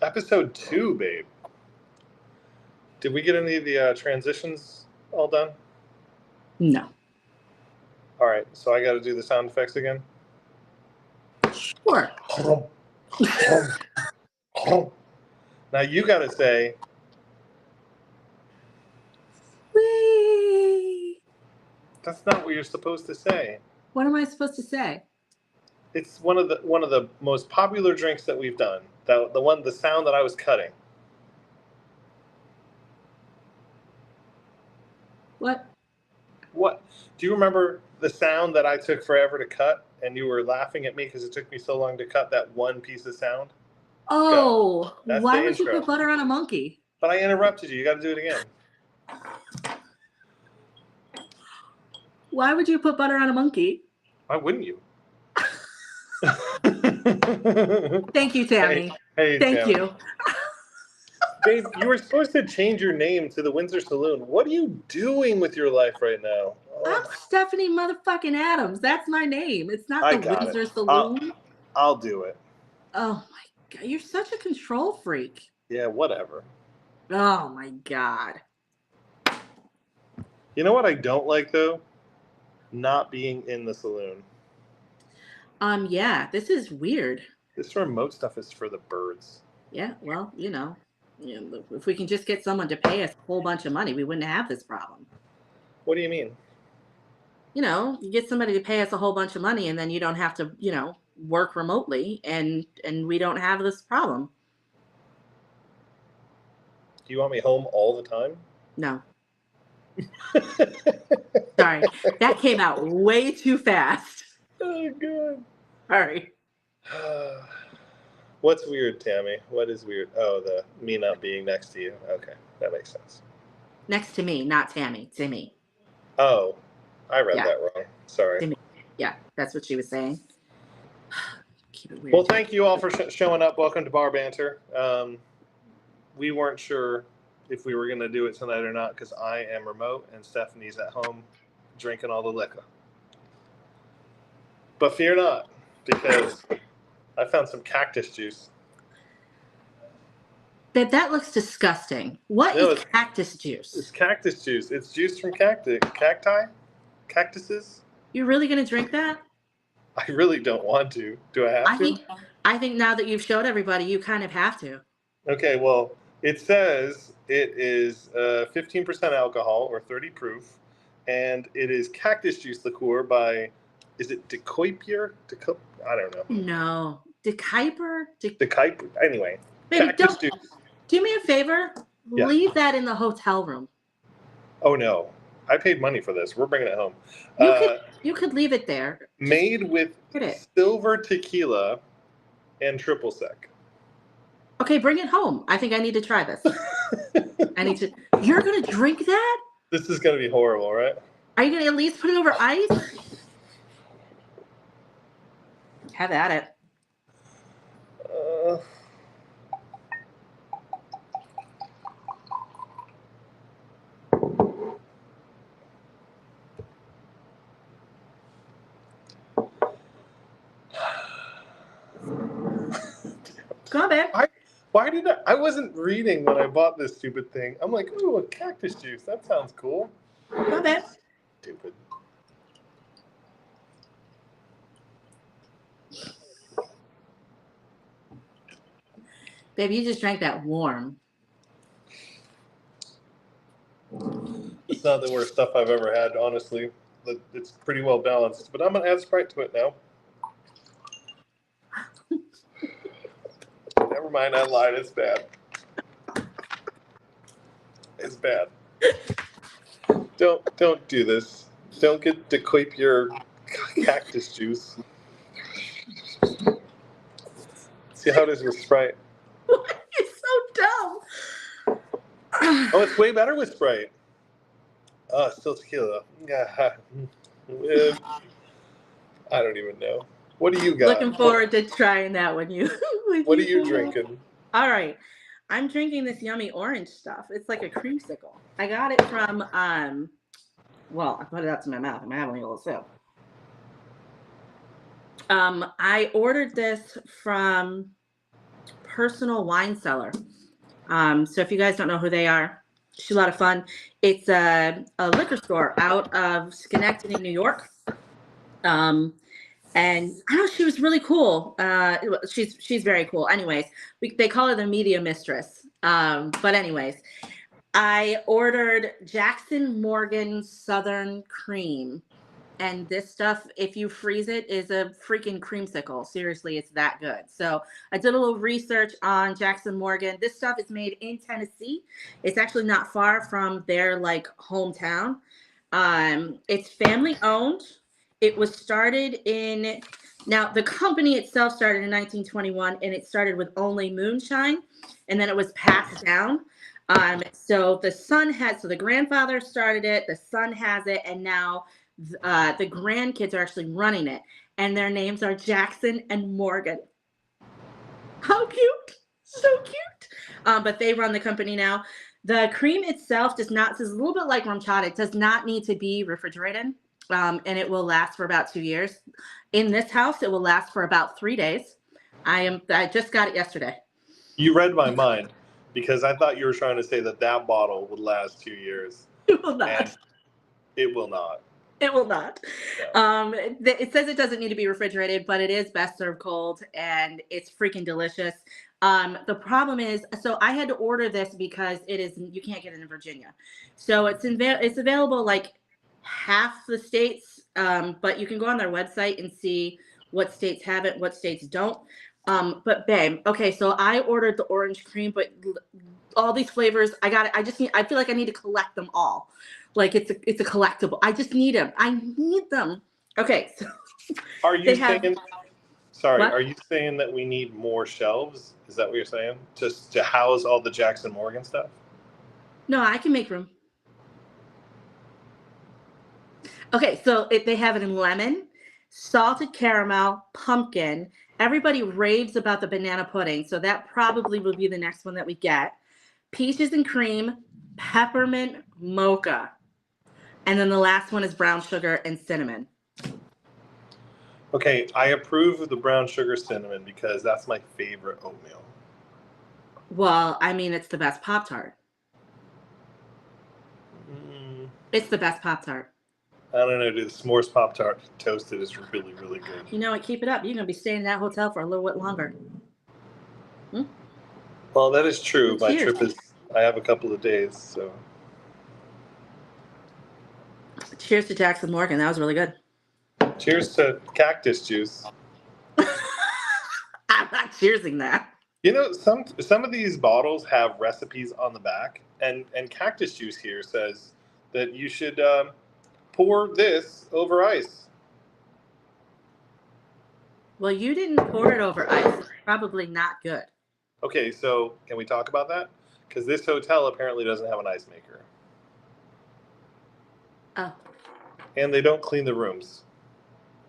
Episode 2, babe. Did we get any of the transitions all done? No. All right, so I got to do the sound effects again? Sure. Now you got to say... Whee! That's not what you're supposed to say. What am I supposed to say? It's one of the most popular drinks that we've done. The sound that I was cutting. What? What? Do you remember the sound that I took forever to cut, and you were laughing at me because it took me so long to cut that one piece of sound? Oh, why the would intro. you put butter on a monkey? But I interrupted you. You got to do it again. Why would you put butter on a monkey? Why wouldn't you? Thank you, Tammy. Hey, Thank Tammy. you. Babe, you were supposed to change your name to the Windsor Saloon. What are you doing with your life right now? I'm Stephanie motherfucking Adams. That's my name. It's not the Windsor Saloon. I'll do it. Oh my God, you're such a control freak. Yeah, whatever. Oh my God. You know what I don't like though? Not being in the saloon. Yeah, this is weird. This remote stuff is for the birds. Yeah, well, if we can just get someone to pay us a whole bunch of money, we wouldn't have this problem. What do you mean? You get somebody to pay us a whole bunch of money and then you don't have to, work remotely and we don't have this problem. Do you want me home all the time? No. Sorry, that came out way too fast. Oh, good. Sorry. What's weird, Tammy? What is weird? Oh, me not being next to you. Okay, that makes sense. Next to me, not Tammy. To me. Oh, I read that wrong. Sorry. To me. Yeah, that's what she was saying. Keep it weird. Well, thank you all for showing up. Welcome to Bar Banter. We weren't sure if we were going to do it tonight or not because I am remote and Stephanie's at home drinking all the liquor. But fear not, because I found some cactus juice. Babe, that looks disgusting. What is cactus juice? It's cactus juice. It's juice from cacti. Cactuses. You're really going to drink that? I really don't want to. Do I have to? I think now that you've showed everybody, you kind of have to. Okay, well, it says it is 15% alcohol or 30 proof, and it is cactus juice liqueur by, is it De Kuiper? I don't know. No. De Kuiper? De Kuiper. Anyway, baby, cactus juice. Do me a favor. Yeah. Leave that in the hotel room. Oh, no. I paid money for this. We're bringing it home. You could leave it there. Made with silver tequila and triple sec. Okay, bring it home. I think I need to try this. You're going to drink that? This is going to be horrible, right? Are you going to at least put it over ice? Have at it. Come on, babe. Why did I wasn't reading when I bought this stupid thing. I'm like, ooh, a cactus juice. That sounds cool. Come on, babe. Stupid. Babe, you just drank that warm. It's not the worst stuff I've ever had, honestly. It's pretty well balanced. But I'm going to add Sprite to it now. Never mind, I lied. It's bad. It's bad. Don't do this. Don't get De Kuiper your cactus juice. See how it is with Sprite. You're so dumb. Oh, it's way better with Sprite. Oh, still tequila. I don't even know. What do you got? Looking forward to trying that when you. What are you drinking? All right, I'm drinking this yummy orange stuff. It's like a creamsicle. I got it from well, I put it out to my mouth. I'm having a little sip. I ordered this from personal wine cellar. So if you guys don't know who they are, she's a lot of fun. It's a liquor store out of Schenectady, New York. And I don't know, she was really cool. She's very cool. Anyways, they call her the media mistress. But anyways, I ordered Jackson Morgan Southern Cream. And this stuff, if you freeze it, is a freaking creamsicle. Seriously, it's that good. So I did a little research on Jackson Morgan. This stuff is made in Tennessee. It's actually not far from their like hometown. It's family owned. It was started in, now the company itself started in 1921, and it started with only moonshine, and then it was passed down. So the grandfather started it, the son has it, and now the grandkids are actually running it, and their names are Jackson and Morgan. How cute! So cute. But they run the company now. The cream itself does not, it's a little bit like rum chata. It does not need to be refrigerated, and it will last for about 2 years. In this house, it will last for about 3 days. I just got it yesterday. You read my mind, because I thought you were trying to say that bottle would last 2 years. It will not. And it will not. It will not. Yeah. It says it doesn't need to be refrigerated, but it is best served cold, and it's freaking delicious. The problem is, so I had to order this because you can't get it in Virginia. So it's available like half the states, but you can go on their website and see what states have it, what states don't. But babe, okay, so I ordered the orange cream, but all these flavors, I got it. I feel like I need to collect them all. Like it's a collectible. I just need them. I need them. Okay. So are you saying? Sorry, what? Are you saying that we need more shelves? Is that what you're saying? Just to house all the Jackson Morgan stuff? No, I can make room. Okay, so they have it in lemon, salted caramel, pumpkin. Everybody raves about the banana pudding, so that probably will be the next one that we get. Peaches and cream, peppermint mocha. And then the last one is brown sugar and cinnamon. Okay, I approve of the brown sugar cinnamon because that's my favorite oatmeal. Well, I mean, it's the best Pop-Tart. It's the best Pop-Tart. I don't know, dude. The s'mores Pop-Tart toasted is really, really good. You know what? Keep it up. You're going to be staying in that hotel for a little bit longer. Well, that is true. Well, my trip is, I have a couple of days, so. Cheers to Jackson Morgan. That was really good. Cheers to cactus juice. I'm not cheersing that. You know, some of these bottles have recipes on the back, and cactus juice here says that you should pour this over ice. Well, you didn't pour it over ice. It's probably not good. Okay, so can we talk about that? Because this hotel apparently doesn't have an ice maker. Oh. And they don't clean the rooms.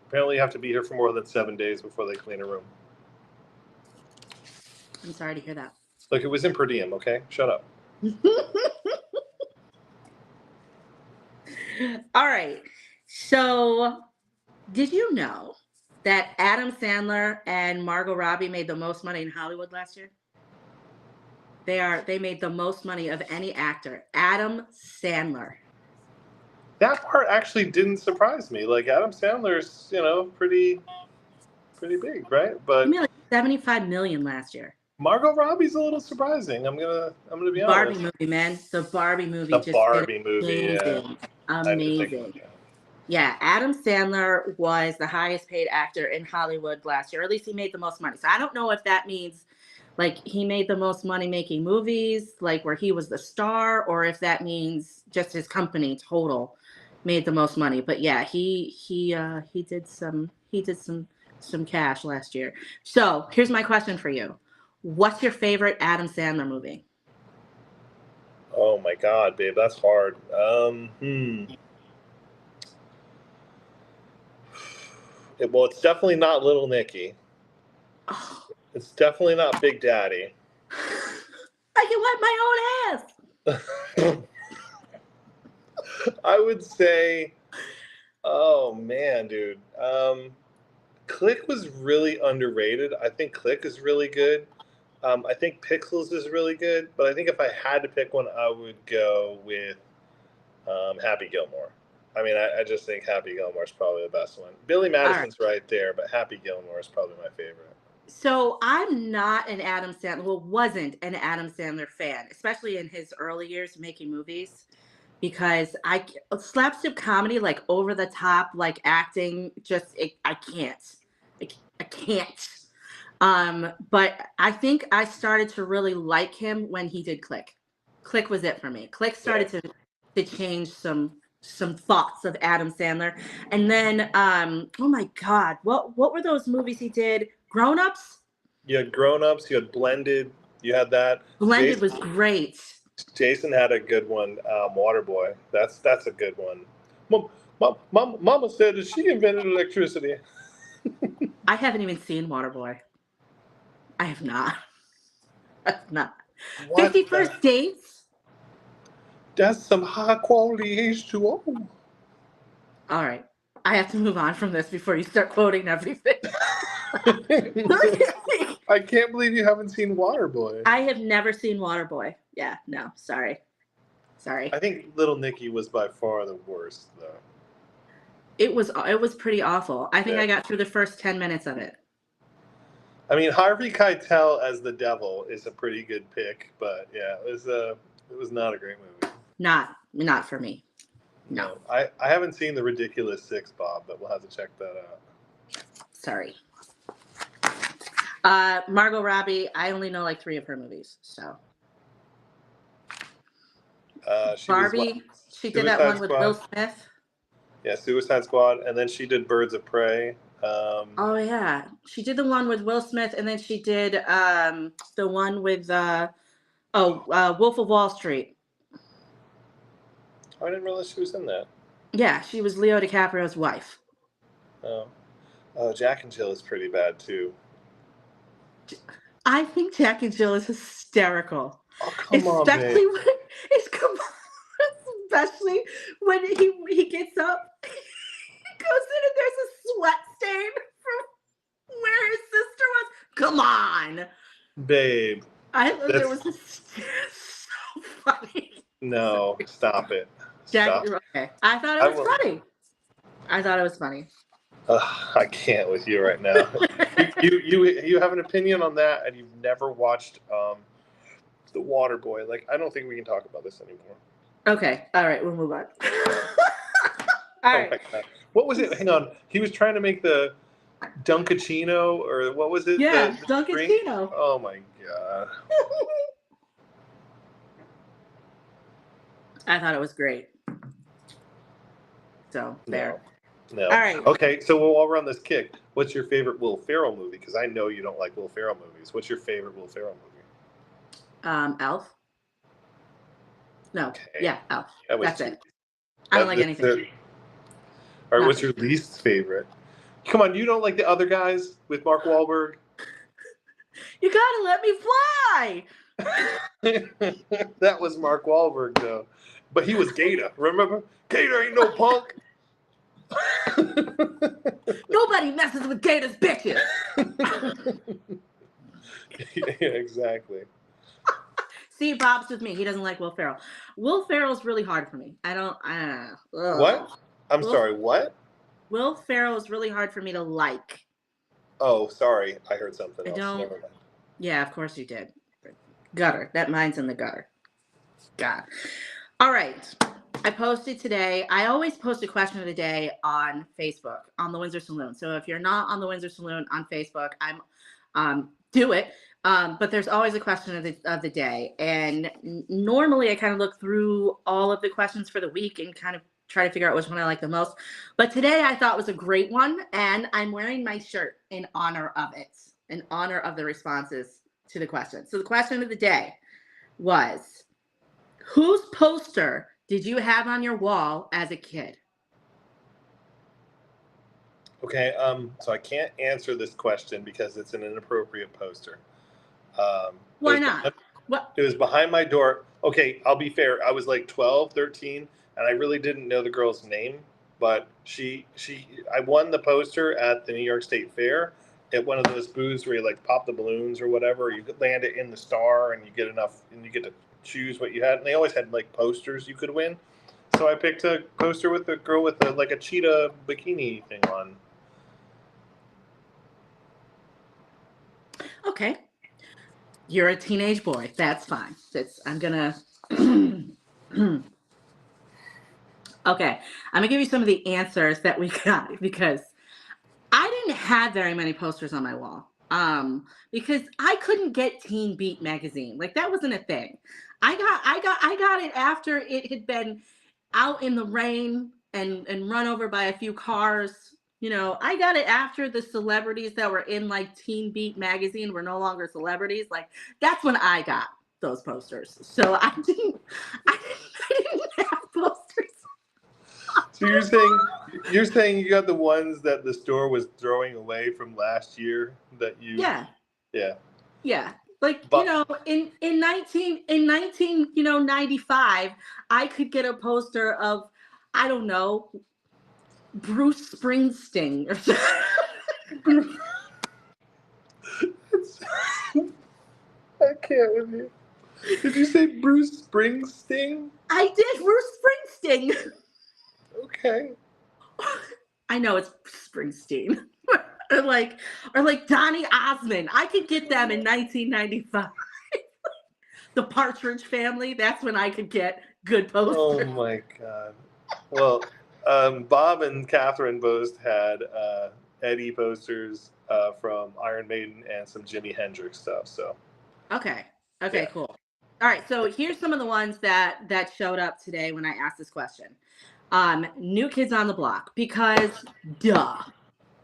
Apparently you have to be here for more than 7 days before they clean a room. I'm sorry to hear that. Look, it was in per diem, okay? Shut up. All right. So, did you know that Adam Sandler and Margot Robbie made the most money in Hollywood last year? They made the most money of any actor. Adam Sandler. That part actually didn't surprise me. Like Adam Sandler's, pretty big, right? But he made like $75 million last year. Margot Robbie's a little surprising. I'm gonna be honest. Barbie movie, man. The Barbie movie. The Barbie movie, amazing. Yeah. Amazing. Yeah, Adam Sandler was the highest paid actor in Hollywood last year. Or at least he made the most money. So I don't know if that means like he made the most money making movies, like where he was the star, or if that means just his company total made the most money. But yeah, he did some cash last year. So here's my question for you. What's your favorite Adam Sandler movie? Oh my God, babe, that's hard. Well, it's definitely not Little Nicky. Oh. It's definitely not Big Daddy. I can wipe my own ass. I would say, oh man, dude. Click was really underrated. I think Click is really good. I think Pixels is really good, but I think if I had to pick one, I would go with Happy Gilmore. I mean, I just think Happy Gilmore is probably the best one. Billy All right. Madison's right there, but Happy Gilmore is probably my favorite. So I'm not an Adam Sandler, well, wasn't an Adam Sandler fan, especially in his early years making movies, because slapstick comedy, like over the top, like acting, I can't, I can't. But I think I started to really like him when he did Click. Click was it for me. Click started to change some thoughts of Adam Sandler. And then oh my God, what were those movies he did? Grown Ups? You had Grown Ups, you had Blended, you had that. Blended was great. Jason had a good one, Waterboy. That's a good one. Mama said that she invented electricity. I haven't even seen Waterboy. I have not. I have not. 51st Dates? That's some high quality H2O. All right. I have to move on from this before you start quoting everything. I can't believe you haven't seen Waterboy. I have never seen Waterboy. Yeah, no, sorry. I think Little Nicky was by far the worst, though. It was pretty awful. I think I got through the first 10 minutes of it. I mean, Harvey Keitel as the devil is a pretty good pick, but yeah, it was not a great movie. Not for me. No. I haven't seen The Ridiculous Six, Bob, but we'll have to check that out. Sorry. Margot Robbie, I only know like 3 of her movies, so. Barbie, she did that one with Will Smith. Yeah, Suicide Squad, and then she did Birds of Prey. Oh yeah, she did the one with Will Smith, and then she did the one with Wolf of Wall Street. I didn't realize she was in that. Yeah, she was Leo DiCaprio's wife. Oh, Jack and Jill is pretty bad too. I think Jack and Jill is hysterical. Oh, come on, babe. Especially when he gets up, he goes in and there's a sweat stain from where his sister was. Come on, babe. I thought there was so funny. No, stop it. Jack, okay. I thought it was funny. I thought it was funny. I can't with you right now. you have an opinion on that, and you've never watched The Waterboy. Like, I don't think we can talk about this anymore. Okay, all right, we'll move on. All right. My God. What was it? Hang on. He was trying to make the Dunkachino, or what was it? Yeah, Dunkachino. Oh my God. I thought it was great. So there. No. All right. Okay, so while we're on this kick, what's your favorite Will Ferrell movie? Because I know you don't like Will Ferrell movies. What's your favorite Will Ferrell movie? Elf. No. Okay. Yeah, Elf. That's it. I don't like anything. All right, what's your least favorite? Come on, you don't like The Other Guys with Mark Wahlberg? You gotta let me fly. That was Mark Wahlberg, though. But he was Gator. Remember? Gator ain't no punk. Nobody messes with Gator's bitches. Yeah, exactly. See, Bob's with me. He doesn't like Will Ferrell. Will Ferrell's really hard for me. I don't know. What? Sorry, what? Will Ferrell is really hard for me to like. Oh, sorry. I heard something else. Never mind. Yeah, of course you did. Gutter. That mine's in the gutter. God. All right. I posted today. I always post a question of the day on Facebook, on the Windsor Saloon. So if you're not on the Windsor Saloon on Facebook, do it. But there's always a question of the day. And normally I kind of look through all of the questions for the week and kind of try to figure out which one I like the most. But today I thought was a great one. And I'm wearing my shirt in honor of it, in honor of the responses to the question. So the question of the day was, whose poster did you have on your wall as a kid? Okay, so I can't answer this question because it's an inappropriate poster. Why not? What? It was behind my door. Okay, I'll be fair. I was like 12, 13, and I really didn't know the girl's name, but I won the poster at the New York State Fair, at one of those booths where you like pop the balloons or whatever. You could land it in the star, and you get enough, and you get to choose what you had. And they always had like posters you could win. So I picked a poster with a girl with like a cheetah bikini thing on. Okay. You're a teenage boy. That's fine. I'm gonna. Okay, I'm gonna give you some of the answers that we got because I didn't have very many posters on my wall. Because I couldn't get Teen Beat magazine. Like that wasn't a thing. I got it after it had been out in the rain and run over by a few cars. You know, I got it after the celebrities that were in like Teen Beat magazine were no longer celebrities. Like that's when I got those posters. So I didn't have posters. So you're saying you got the ones that the store was throwing away from last year that you Yeah. Like but, you know, in 1995, I could get a poster of I don't know Bruce Springsteen or something. I can't with you. Did you say Bruce Springsteen? I did Bruce Springsteen. Okay. I know it's Springsteen. or like Donny Osmond. I could get them in 1995. The Partridge Family. That's when I could get good posters. Oh my God. Well, Bob and Catherine both had Eddie posters from Iron Maiden and some Jimi Hendrix stuff. So. Okay, Yeah. cool. All right, so here's some of the ones that showed up today when I asked this question. New Kids on the Block, because duh,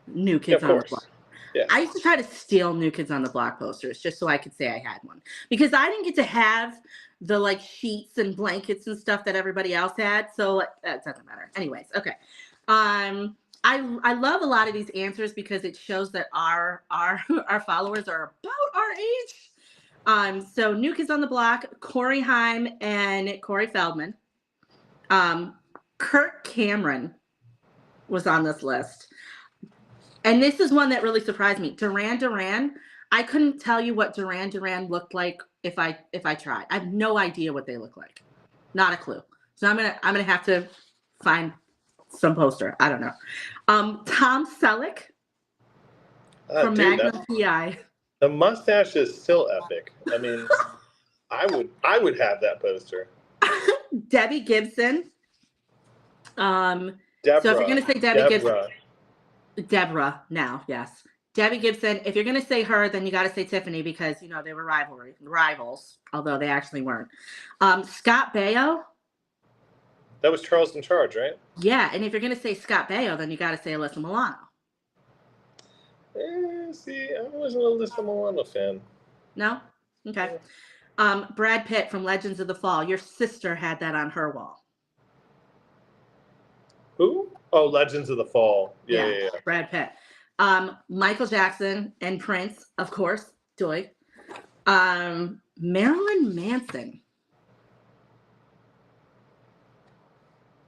New Kids on the Block. Yeah. I used to try to steal New Kids on the Block posters just so I could say I had one, because I didn't get to have the like sheets and blankets and stuff that everybody else had. So that doesn't matter. Anyways, okay. I love a lot of these answers because it shows that our followers are about our age. So New Kids on the Block, Corey Haim and Corey Feldman. Kirk Cameron was on this list. And this is one that really surprised me. Duran Duran. I couldn't tell you what Duran Duran looked like if I tried. I have no idea what they look like. Not a clue. So I'm gonna have to find some poster. I don't know. Tom Selleck from Magnum PI. The mustache is still epic. I mean, I would have that poster. Debbie Gibson. Deborah. So if you're gonna say Gibson, Deborah now, yes. Debbie Gibson. If you're gonna say her, then you got to say Tiffany because you know they were rivals, although they actually weren't. Scott Baio. That was Charles in Charge, right? Yeah, and if you're gonna say Scott Baio, then you got to say Alyssa Milano. See, I wasn't a Alyssa Milano fan. No? Okay. Brad Pitt from Legends of the Fall. Your sister had that on her wall. Who? Oh, Legends of the Fall. Yeah. Brad Pitt. Michael Jackson and Prince, of course. Joy. Marilyn Manson.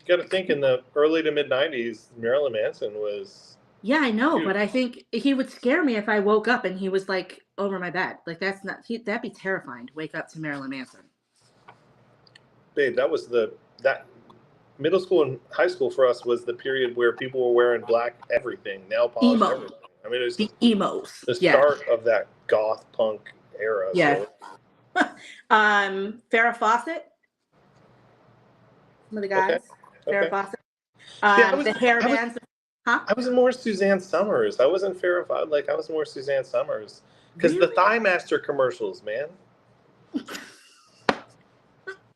You got to think in the early to mid 90s, Marilyn Manson was. Yeah, I know, huge. But I think he would scare me if I woke up and he was like over my bed. Like that'd be terrifying to wake up to Marilyn Manson. Babe, that was that middle school and high school for us was the period where people were wearing black everything, nail polish, everything. I mean, it was the emos. The start of that goth punk era. Yeah. So. Farrah Fawcett. Some of the guys. Okay. Farrah Fawcett. The hair bands. I was more Suzanne Summers. I wasn't Farrah Fawcett. Like I was more Suzanne Summers because the Thigh Master commercials, man.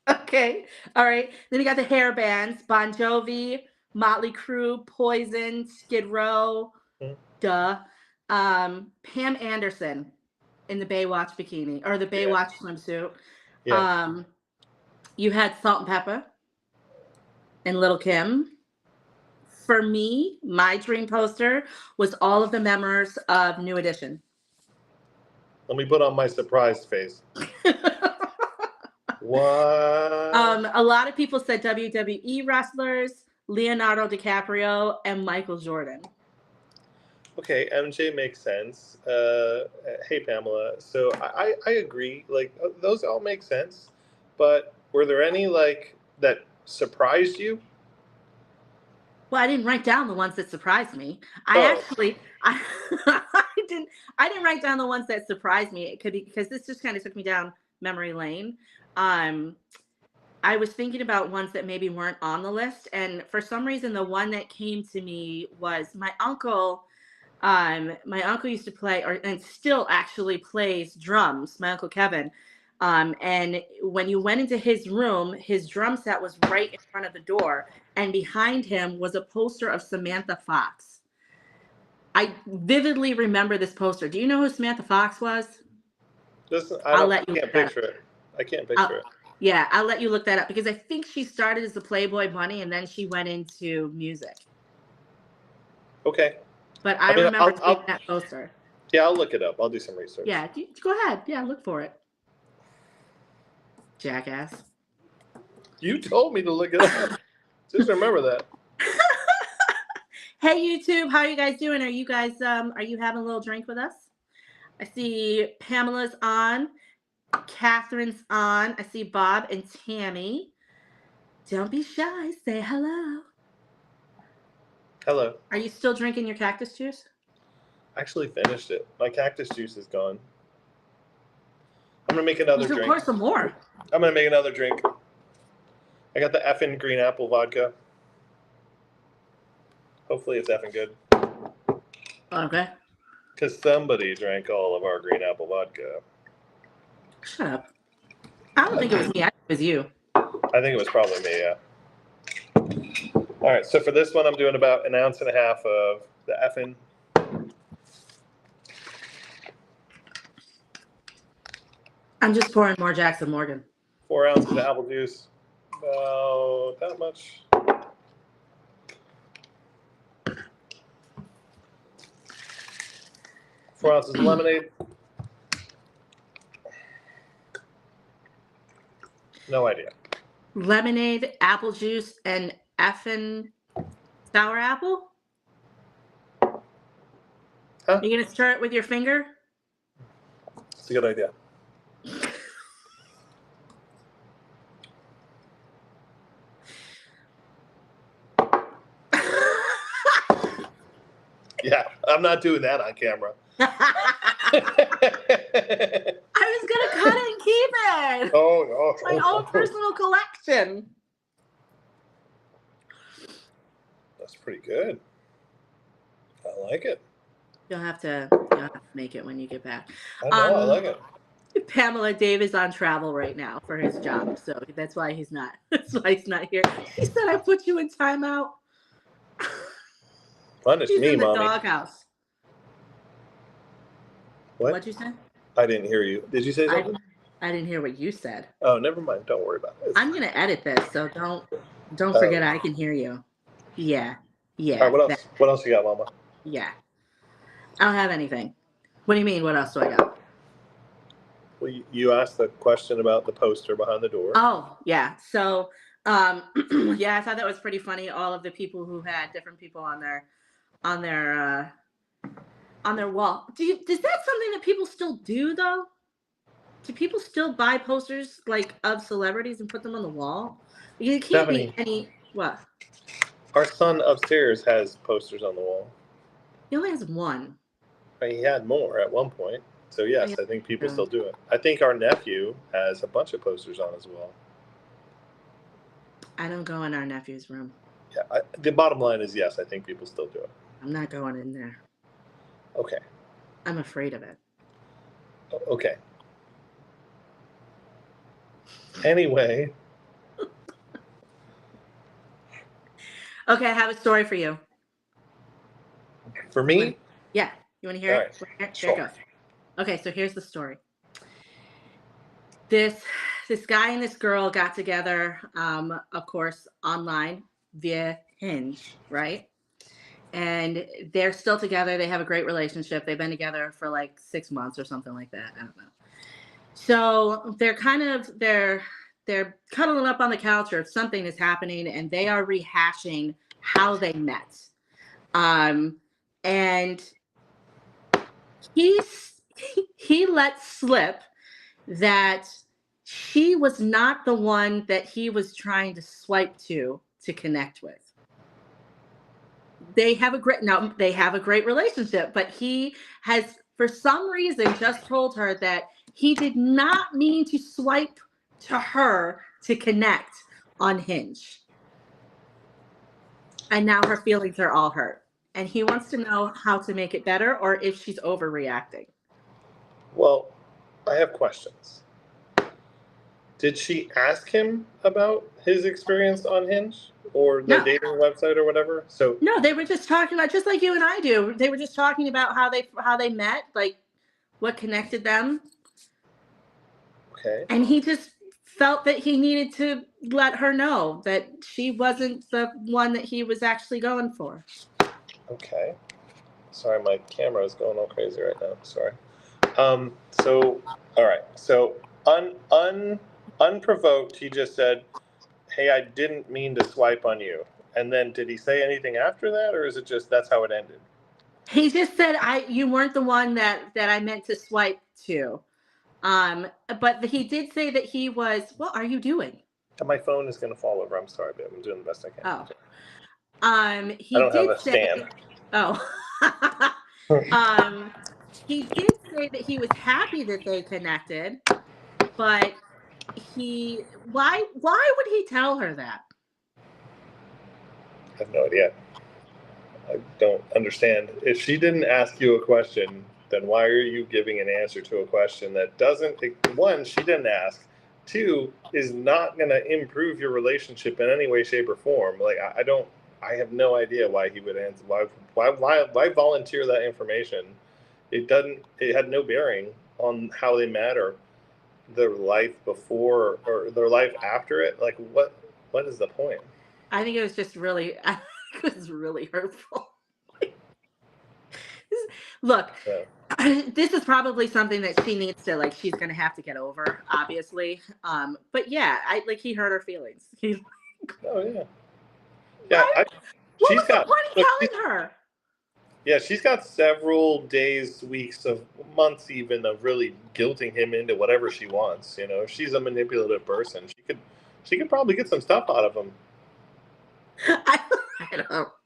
Okay. All right. Then we got the hair bands: Bon Jovi, Motley Crue, Poison, Skid Row. Duh. Pam Anderson in the Baywatch bikini or the Baywatch swimsuit. Yeah. You had Salt and Pepper and Lil' Kim. For me, my dream poster was all of the members of New Edition. Let me put on my surprised face. What? A lot of people said WWE wrestlers, Leonardo DiCaprio, and Michael Jordan. Okay, MJ makes sense. Hey Pamela. So I agree. Like those all make sense, but were there any like that surprised you? Well, I didn't write down the ones that surprised me. I Oh, actually, I, I didn't write down the ones that surprised me. It could be because this just kind of took me down memory lane. Um, I was thinking about ones that maybe weren't on the list, and for some reason, the one that came to me was my uncle. My uncle used to play, or and still actually plays drums. My uncle Kevin. And when you went into his room, his drum set was right in front of the door, and behind him was a poster of Samantha Fox. I vividly remember this poster. Do you know who Samantha Fox was? listen, I'll let I you look can't that up. picture it. I can't I'll, picture it. yeah, I'll let you look that up because I think she started as a Playboy bunny and then she went into music. Okay. But I mean, remember seeing that poster. yeah, I'll look it up. I'll do some research. Yeah, go ahead. Yeah, look for it. Jackass. You told me to look it up. Just remember that. Hey YouTube, how are you guys doing? Are you having a little drink with us? I see Pamela's on, Catherine's on. I see Bob and Tammy. Don't be shy, say hello. Hello. Are you still drinking your cactus juice? I actually finished it. My cactus juice is gone. I'm gonna make another You should drink. pour some more. I'm gonna make another drink. I got the effing green apple vodka. Hopefully it's effing good. Okay. Because somebody drank all of our green apple vodka. Shut up. I don't think it was me. I think it was you. I think it was probably me, yeah. All right, so for this one, I'm doing about 1.5 ounces of the effing. I'm just pouring more Jackson Morgan. 4 ounces of apple juice. About that much. Four ounces of lemonade. No idea. Lemonade, apple juice, and effing sour apple? Huh? You gonna stir it with your finger? It's a good idea. Yeah, I'm not doing that on camera. I was gonna cut it and keep it. Oh no! My own personal collection. That's pretty good. I like it. You'll have to make it when you get back. I know. I like it. Pamela Dave is on travel right now for his job, so that's why he's not. That's why he's not here. He said, "I put you in timeout." Punish He's me, in the mommy. doghouse. What? What'd you say? I didn't hear you. Did you say something? I didn't hear what you said. Oh, never mind. Don't worry about it. I'm gonna edit this, so don't forget I can hear you. Yeah. All right, what else? What else you got, Mama? Yeah. I don't have anything. What do you mean? What else do I got? Well, you asked the question about the poster behind the door. Oh, yeah. So, yeah, I thought that was pretty funny. All of the people who had different people on their wall. Is that something that people still do though? Do people still buy posters like of celebrities and put them on the wall? You can't be any what? Our son upstairs has posters on the wall. He only has one. He had more at one point. So yes, I think people still do it. I think our nephew has a bunch of posters on his wall. I don't go in our nephew's room. Yeah, the bottom line is yes, I think people still do it. I'm not going in there. Okay. I'm afraid of it. Okay. Anyway. Okay, I have a story for you. For me? Yeah. You want to hear it? Right. Here it goes. Okay, so here's the story. This guy and this girl got together, of course, online via Hinge, right? And they're still together. They have a great relationship. They've been together for like 6 months or something like that. I don't know. So they're cuddling up on the couch or something is happening, and they are rehashing how they met. And He's he let slip that she was not the one that he was trying to swipe to connect with. They have a great now they have a great relationship, but he has for some reason just told her that he did not mean to swipe to her to connect on Hinge. And now her feelings are all hurt. And he wants to know how to make it better or if she's overreacting. Well, I have questions. Did she ask him about his experience on Hinge or the No, dating website or whatever? So, no, they were just talking about just like you and I do. They were just talking about how they met, like what connected them. okay, And he just felt that he needed to let her know that she wasn't the one that he was actually going for. okay. Sorry, my camera is going all crazy right now. Sorry. So, all right. So, unprovoked, he just said, "Hey, I didn't mean to swipe on you." And then, did he say anything after that, or is it just that's how it ended? He just said, you weren't the one that I meant to swipe to. But he did say that he was, what are you doing? And my phone is going to fall over. I'm sorry, babe. I'm doing the best I can. Oh. I He don't have did a stand. say, oh. He did say that he was happy that they connected, but why would he tell her that? I have no idea. I don't understand. If she didn't ask you a question, then why are you giving an answer to a question that doesn't, one, she didn't ask, two, is not going to improve your relationship in any way, shape, or form? Like, I don't, I have no idea why he would answer. Why volunteer that information? It had no bearing on how they met or their life before or their life after it. Like, what is the point? I think it was just really, I think it was really hurtful. Look, Yeah. this is probably something that she needs to like. She's gonna have to get over, obviously. But yeah, I like he hurt her feelings. Oh, yeah. Yeah, Why? What she's was the got point of look, telling her? yeah, she's got several days, weeks of months even of really guilting him into whatever she wants. You know, if she's a manipulative person, she could probably get some stuff out of him. I,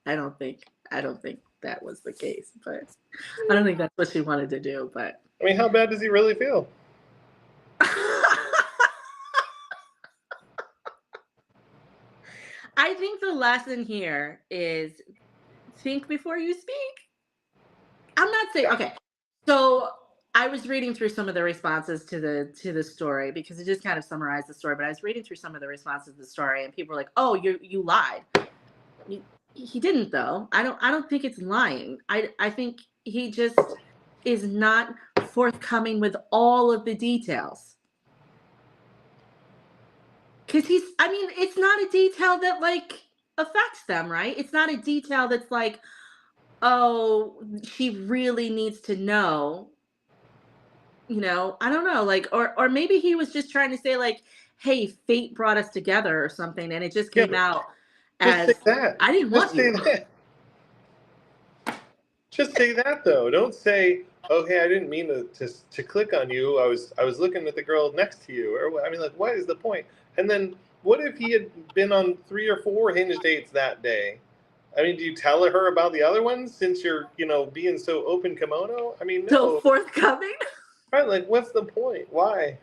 I don't think that was the case, but I don't think that's what she wanted to do. But I mean, how bad does he really feel? I think the lesson here is think before you speak. I'm not saying Yeah. okay. So I was reading through some of the responses to the story because it just kind of summarized the story. But I was reading through some of the responses to the story, and people were like, "Oh, you lied." He didn't though. I don't think it's lying. I think he just is not forthcoming with all of the details. Cuz I mean, it's not a detail that like affects them, right? It's not a detail that's like, "Oh, she really needs to know." I don't know, like or maybe he was just trying to say like, "Hey, fate brought us together" or something and it just Yeah, came but out just say as that. I didn't Just want say you. that. Just say that though. Don't say, "Okay, I didn't mean to click on you. I was looking at the girl next to you." Or I mean, like, what is the point? And then, what if he had been on 3 or 4 hinge dates that day? I mean, do you tell her about the other ones since you're, being so open kimono? I mean, So no. forthcoming? Right? Like, what's the point? Why?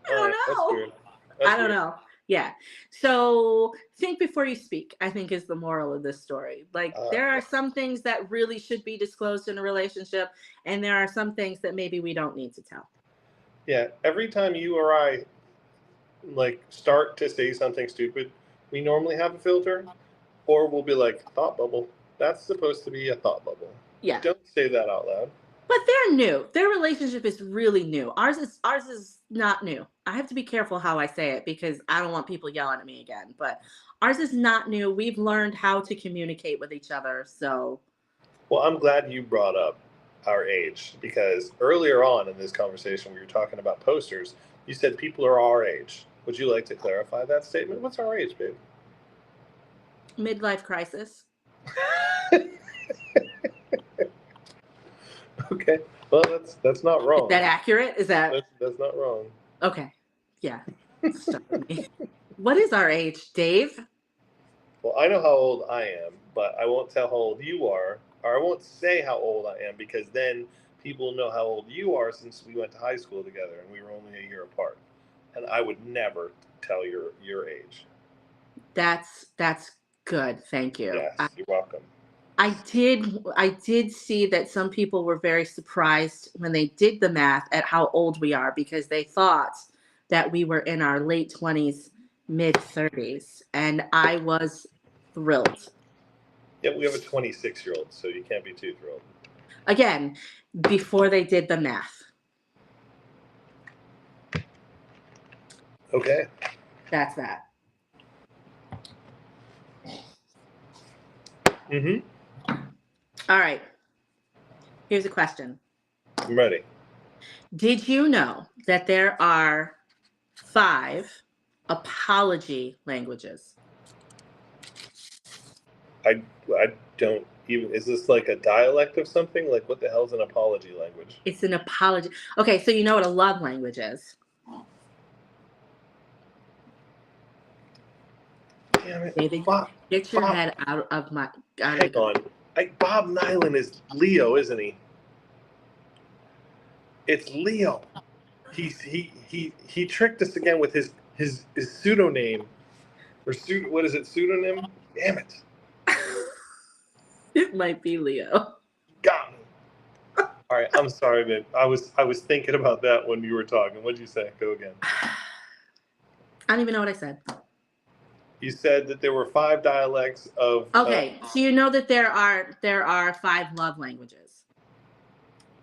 I don't That's know. weird. I That's don't weird. know. Yeah. So think before you speak, I think is the moral of this story. Like there are Yeah. some things that really should be disclosed in a relationship, and there are some things that maybe we don't need to tell. Yeah. Every time you or I like start to say something stupid, we normally have a filter, or we'll be like thought bubble. That's supposed to be a thought bubble. Yeah. Don't say that out loud. But they're new. Their relationship is really new. Ours is not new. I have to be careful how I say it because I don't want people yelling at me again. But ours is not new. We've learned how to communicate with each other. So Well, I'm glad you brought up our age because earlier on in this conversation, we were talking about posters. You said people are our age. Would you like to clarify that statement? What's our age, babe? midlife crisis. Okay. Well, that's not Is wrong. that accurate? Is that That's not wrong. okay? Yeah. Stuck with me. What is our age, Dave? Well, I know how old I am, but I won't tell how old you are, or I won't say how old I am because then people know how old you are since we went to high school together and we were only a year apart. And I would never tell your age. That's good. Thank you. Yes, you're welcome. I did see that some people were very surprised when they did the math at how old we are because they thought that we were in our late 20s, mid 30s, and I was thrilled. Yeah, we have a 26-year-old, so you can't be too thrilled. Again, before they did the math. Okay. That's that. Mm-hmm. All right. Here's a question. I'm ready. Did you know that there are 5 apology languages? I don't even. Is this like a dialect of something? Like what the hell's an apology language? It's an apology. Okay, so you know what a love language is. Damn it, David, Bob. get your Bob, head out of my out of hang the on. Bob Nyland is Leo, isn't he? It's Leo. He tricked us again with his pseudonym or what is it? Pseudonym? Damn it! It might be Leo. Got me. All right, I'm sorry, man. I was thinking about that when you were talking. What'd you say? Go again. I don't even know what I said. You said that there were 5 dialects of. Okay, so you know that there are 5 love languages.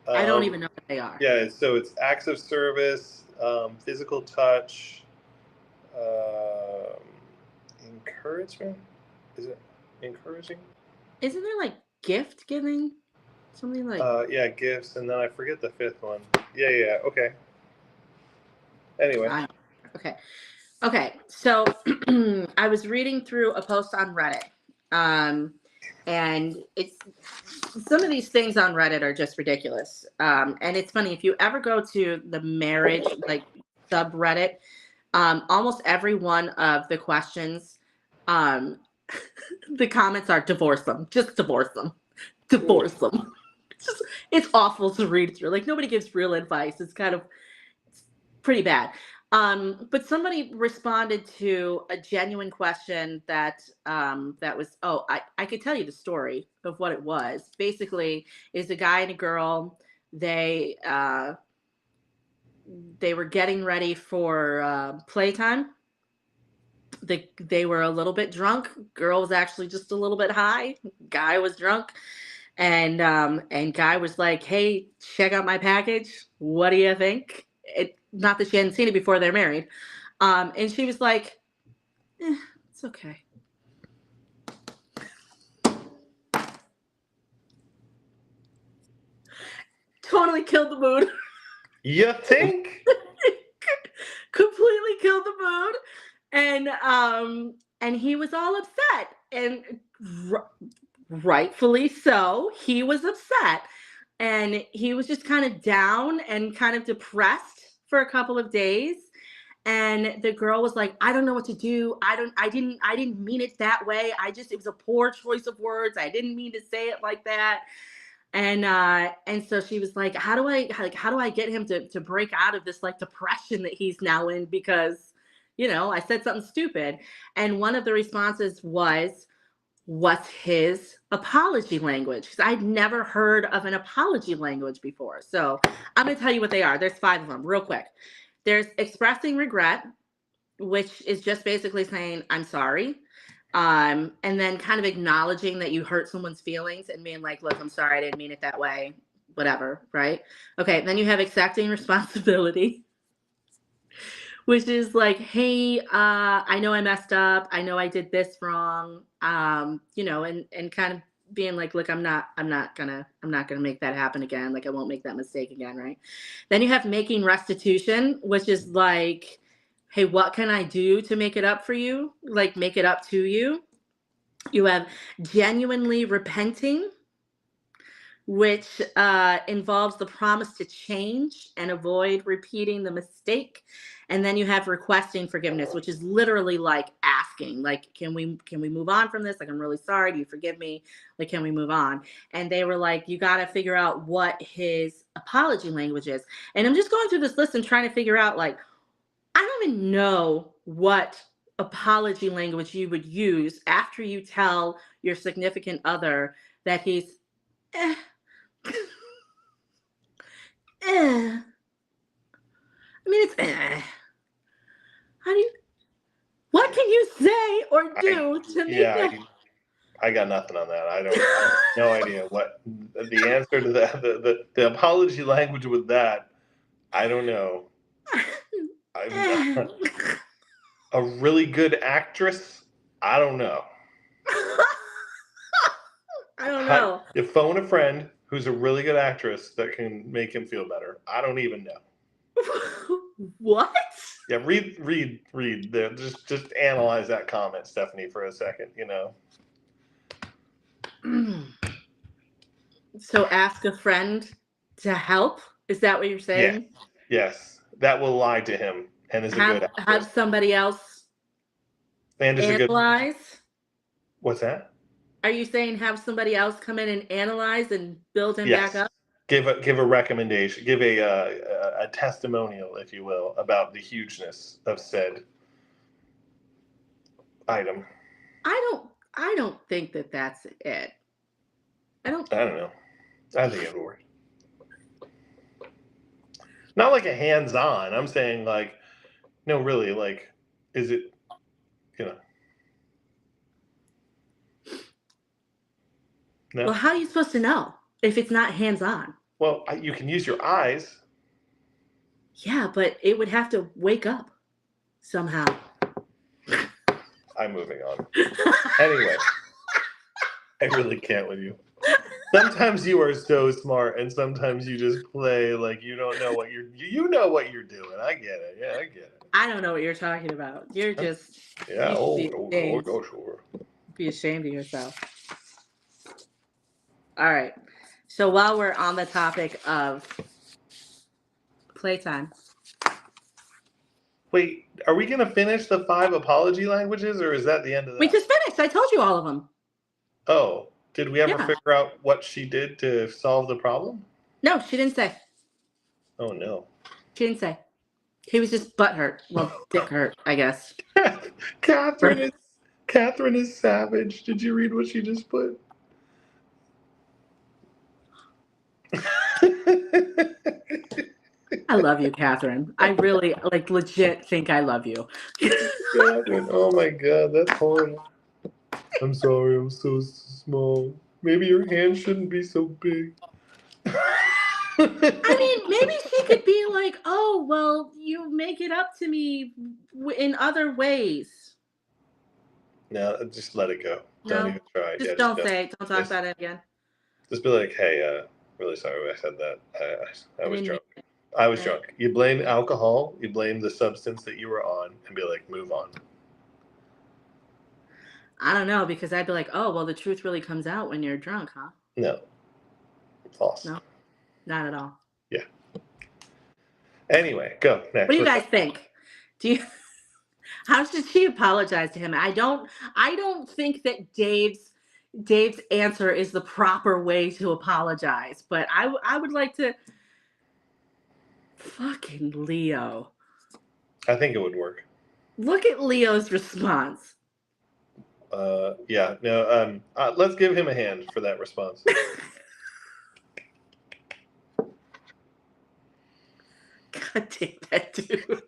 I don't even know what they are. Yeah, so it's acts of service, physical touch, um, encouragement. Is it encouraging? Isn't there like gift giving? Something like Yeah, gifts, and then I forget the 5th one. Yeah. Okay. Anyway. okay. Okay, so I was reading through a post on Reddit, and it's some of these things on Reddit are just ridiculous. And it's funny if you ever go to the marriage like subreddit, almost every one of the questions, um, the comments are divorce them, just divorce them, divorce them. It's awful to read through. Like nobody gives real advice. It's kind of pretty bad. But somebody responded to a genuine question that was, oh, I could tell you the story of what it was. Basically, is a guy and a girl. They were getting ready for playtime. They were a little bit drunk. Girl was actually just a little bit high. Guy was drunk, and guy was like, "Hey, check out my package. What do you think?" Not that she hadn't seen it before they're married, and she was like, "It's okay." Totally killed the mood. You think? Completely killed the mood, and he was all upset, and rightfully so. He was upset, and he was just kind of down and kind of depressed for a couple of days. And the girl was like, I don't know what to do. I didn't mean it that way. It was a poor choice of words. I didn't mean to say it like that. And so she was like, how do I get him to break out of this like depression that he's now in because I said something stupid. And one of the responses was, what's his apology language? Because I'd never heard of an apology language before. So I'm going to tell you what they are. There's 5 of them real quick. There's expressing regret, which is just basically saying, I'm sorry. And then kind of acknowledging that you hurt someone's feelings and being like, look, I'm sorry, I didn't mean it that way, whatever, right? Okay, then you have accepting responsibility, which is like, hey, I know I messed up. I know I did this wrong. And kind of being like, look, I'm not gonna make that happen again. Like I won't make that mistake again, right? Then you have making restitution, which is like, hey, what can I do to make it up for you? Like make it up to you. You have genuinely repenting, which involves the promise to change and avoid repeating the mistake. And then you have requesting forgiveness, which is literally like asking, like, can we move on from this? Like, I'm really sorry. Do you forgive me? Like, can we move on? And they were like, you got to figure out what his apology language is. And I'm just going through this list and trying to figure out, like, I don't even know what apology language you would use after you tell your significant other that he's eh, eh. I mean, it's how do you? What can you say or do to make that? I got nothing on that. I have no idea what the answer to that. The apology language with that. I don't know. A really good actress. I don't know. I don't know. You phone a friend who's a really good actress that can make him feel better. I don't even know. What? Yeah, read. Just analyze that comment, Stephanie, for a second. So ask a friend to help. Is that what you're saying? Yes. That will lie to him and is a good actress. Have somebody else and is analyze. A good. What's that? Are you saying have somebody else come in and analyze and build him back up? Give a recommendation. Give a testimonial, if you will, about the hugeness of said item. I don't think that that's it. I don't know. I think it would work. Not like a hands-on. I'm saying like, no, really, like, is it, No. Well, how are you supposed to know if it's not hands-on? Well, you can use your eyes. Yeah, but it would have to wake up somehow. I'm moving on. Anyway, I really can't with you. Sometimes you are so smart, and sometimes you just play like you don't know what you know what you're doing. I get it. Yeah, I get it. I don't know what you're talking about. You're just yeah. Sure. Be ashamed of yourself. All right. So while we're on the topic of playtime. Wait, are we going to finish the 5 apology languages, or is that the end of that? We just finished. I told you all of them. Oh, did we ever figure out what she did to solve the problem? No, she didn't say. Oh, no. She didn't say. He was just butthurt. Well, dick hurt, I guess. Catherine is savage. Did you read what she just put? I love you, Catherine. I really, legit think I love you. Catherine, oh my God, that's horrible. I'm sorry, I'm so small. Maybe your hand shouldn't be so big. I mean, maybe she could be like, oh, well, you make it up to me in other ways. No, just let it go. No, don't even try. Just don't talk about it again. Just be like, hey, really sorry I said that. I was drunk. I was drunk. You blame alcohol, you blame the substance that you were on, and be like, move on. I don't know, because I'd be like, oh, well, the truth really comes out when you're drunk, huh? No. False. No, not at all. Yeah. Anyway, go next. What do you guys think? How should she apologize to him? I don't think that Dave's answer is the proper way to apologize, but I would like to. Fucking Leo. I think it would work. Look at Leo's response. Yeah. No. Let's give him a hand for that response. God damn that dude.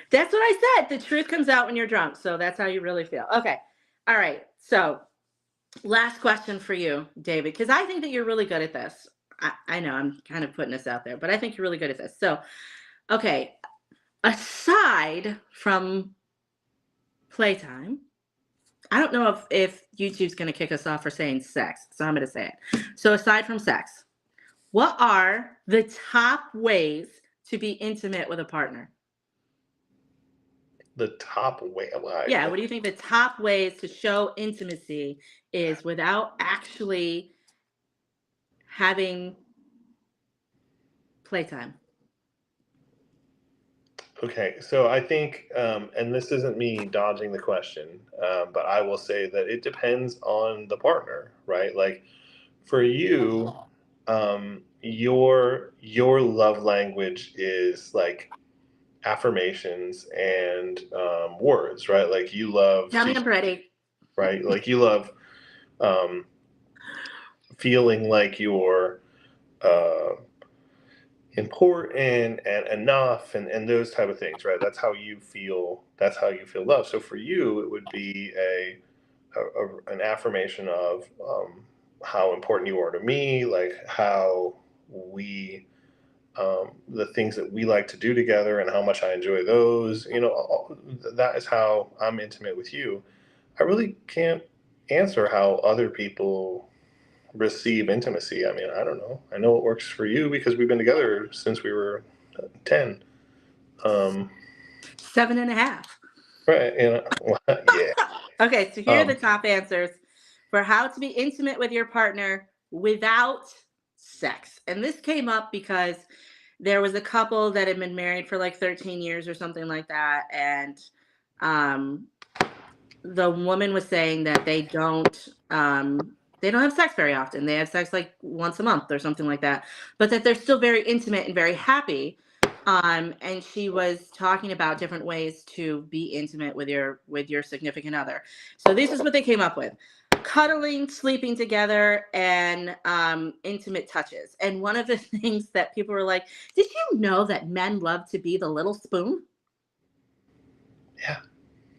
That's what I said. The truth comes out when you're drunk. So that's how you really feel. Okay. All right. So last question for you, David, because I think that you're really good at this. I know I'm kind of putting this out there, but I think you're really good at this. So, okay. Aside from playtime, I don't know if YouTube's going to kick us off for saying sex. So I'm going to say it. So aside from sex, what are the top ways to be intimate with a partner? The top way. Yeah, what do you think the top ways to show intimacy is without actually having playtime? Okay, so I think, and this isn't me dodging the question, but I will say that it depends on the partner, right? Like for you, your love language is like affirmations and words, right? Like you love Tell me to, I'm ready. right? Like you love um, feeling like you're uh, important and enough and those type of things, right? That's how you feel love. So for you it would be an affirmation of how important you are to me, like how we the things that we like to do together and how much I enjoy those, that is how I'm intimate with you. I really can't answer how other people receive intimacy. I mean, I don't know. I know it works for you because we've been together since we were 10. Um, 7.5. right. Yeah. Okay, so here are the Um, top answers for how to be intimate with your partner without sex. And this came up because there was a couple that had been married for like 13 years or something like that. And um, the woman was saying that they don't have sex very often. They have sex like once a month or something like that, but that they're still very intimate and very happy. And she was talking about different ways to be intimate with your significant other. So this is what they came up with: cuddling, sleeping together, and intimate touches. And one of the things that people were like, "Did you know that men love to be the little spoon?" yeah.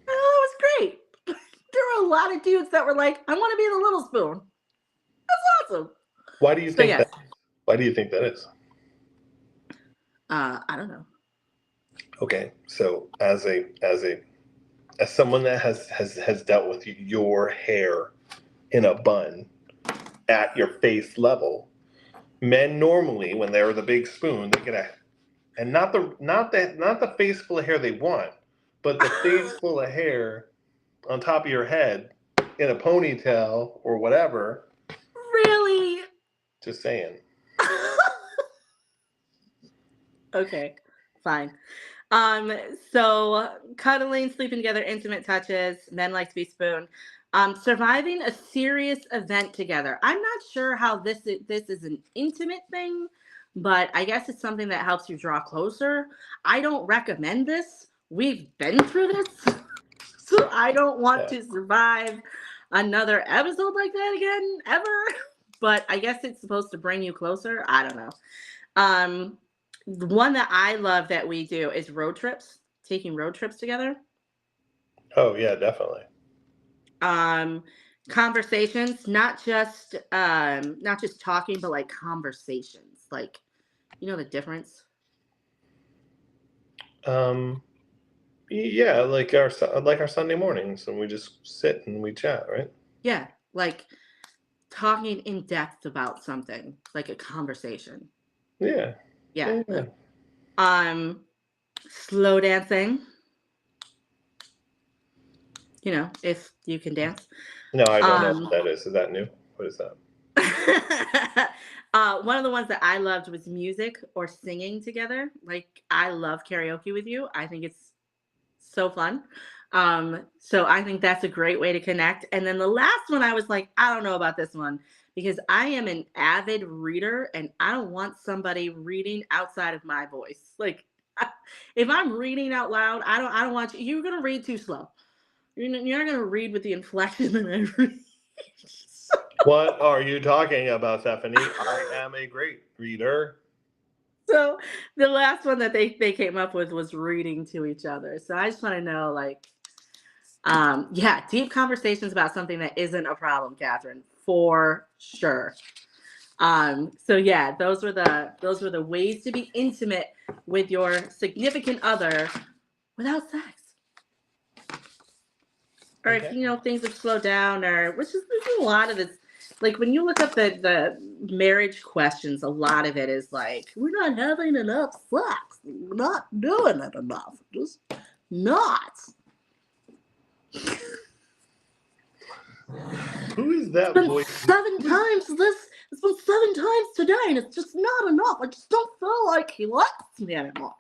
Oh, it was great. There were a lot of dudes that were like, "I want to be the little spoon." That's awesome. Why do you So think yes, that? Why do you think that is? I don't know. Okay. So as someone that has dealt with your hair in a bun at your face level, men normally when they're the big spoon, they get a and not the face full of hair they want, but the face full of hair on top of your head in a ponytail or whatever. Really? Just saying. Okay, fine. Um, so cuddling, sleeping together, intimate touches, men like to be spoon. Surviving a serious event together. I'm not sure how this is an intimate thing, but I guess it's something that helps you draw closer. I don't recommend this. We've been through this, so I don't want Yeah. to survive another episode like that again ever. But I guess it's supposed to bring you closer. I don't know. Um, the one that I love that we do is road trips, taking road trips together. Oh yeah, definitely. Um, Conversations, not just talking, but like conversations. Like, you know the difference? Um, yeah, like our Sunday mornings, and we just sit and we chat, right? Yeah, like talking in depth about something, like a conversation. Yeah, Yeah. yeah. Um, Slow dancing, if you can dance. No, I don't know what Um, that is. Is that new? What is that? One of the ones that I loved was music or singing together. Like I love karaoke with you. I think it's so fun. So I think that's a great way to connect. And then the last one, I was like, I don't know about this one because I am an avid reader and I don't want somebody reading outside of my voice. Like if I'm reading out loud, I don't want you. You're gonna read too slow. You're not gonna read with the inflection that I read. What are you talking about, Stephanie? I am a great reader. So the last one that they came up with was reading to each other. So I just want to know, like, yeah, deep conversations about something that isn't a problem, Catherine, for sure. So yeah, those were the ways to be intimate with your significant other without sex. Or if Okay. things have slowed down, or which is there's a lot of this. Like when you look up the marriage questions, a lot of it is like we're not having enough sex, we're not doing it enough. Just not. Who is that It's been voice? 7 times it's been 7 times today, and it's just not enough. I just don't feel like he likes me anymore.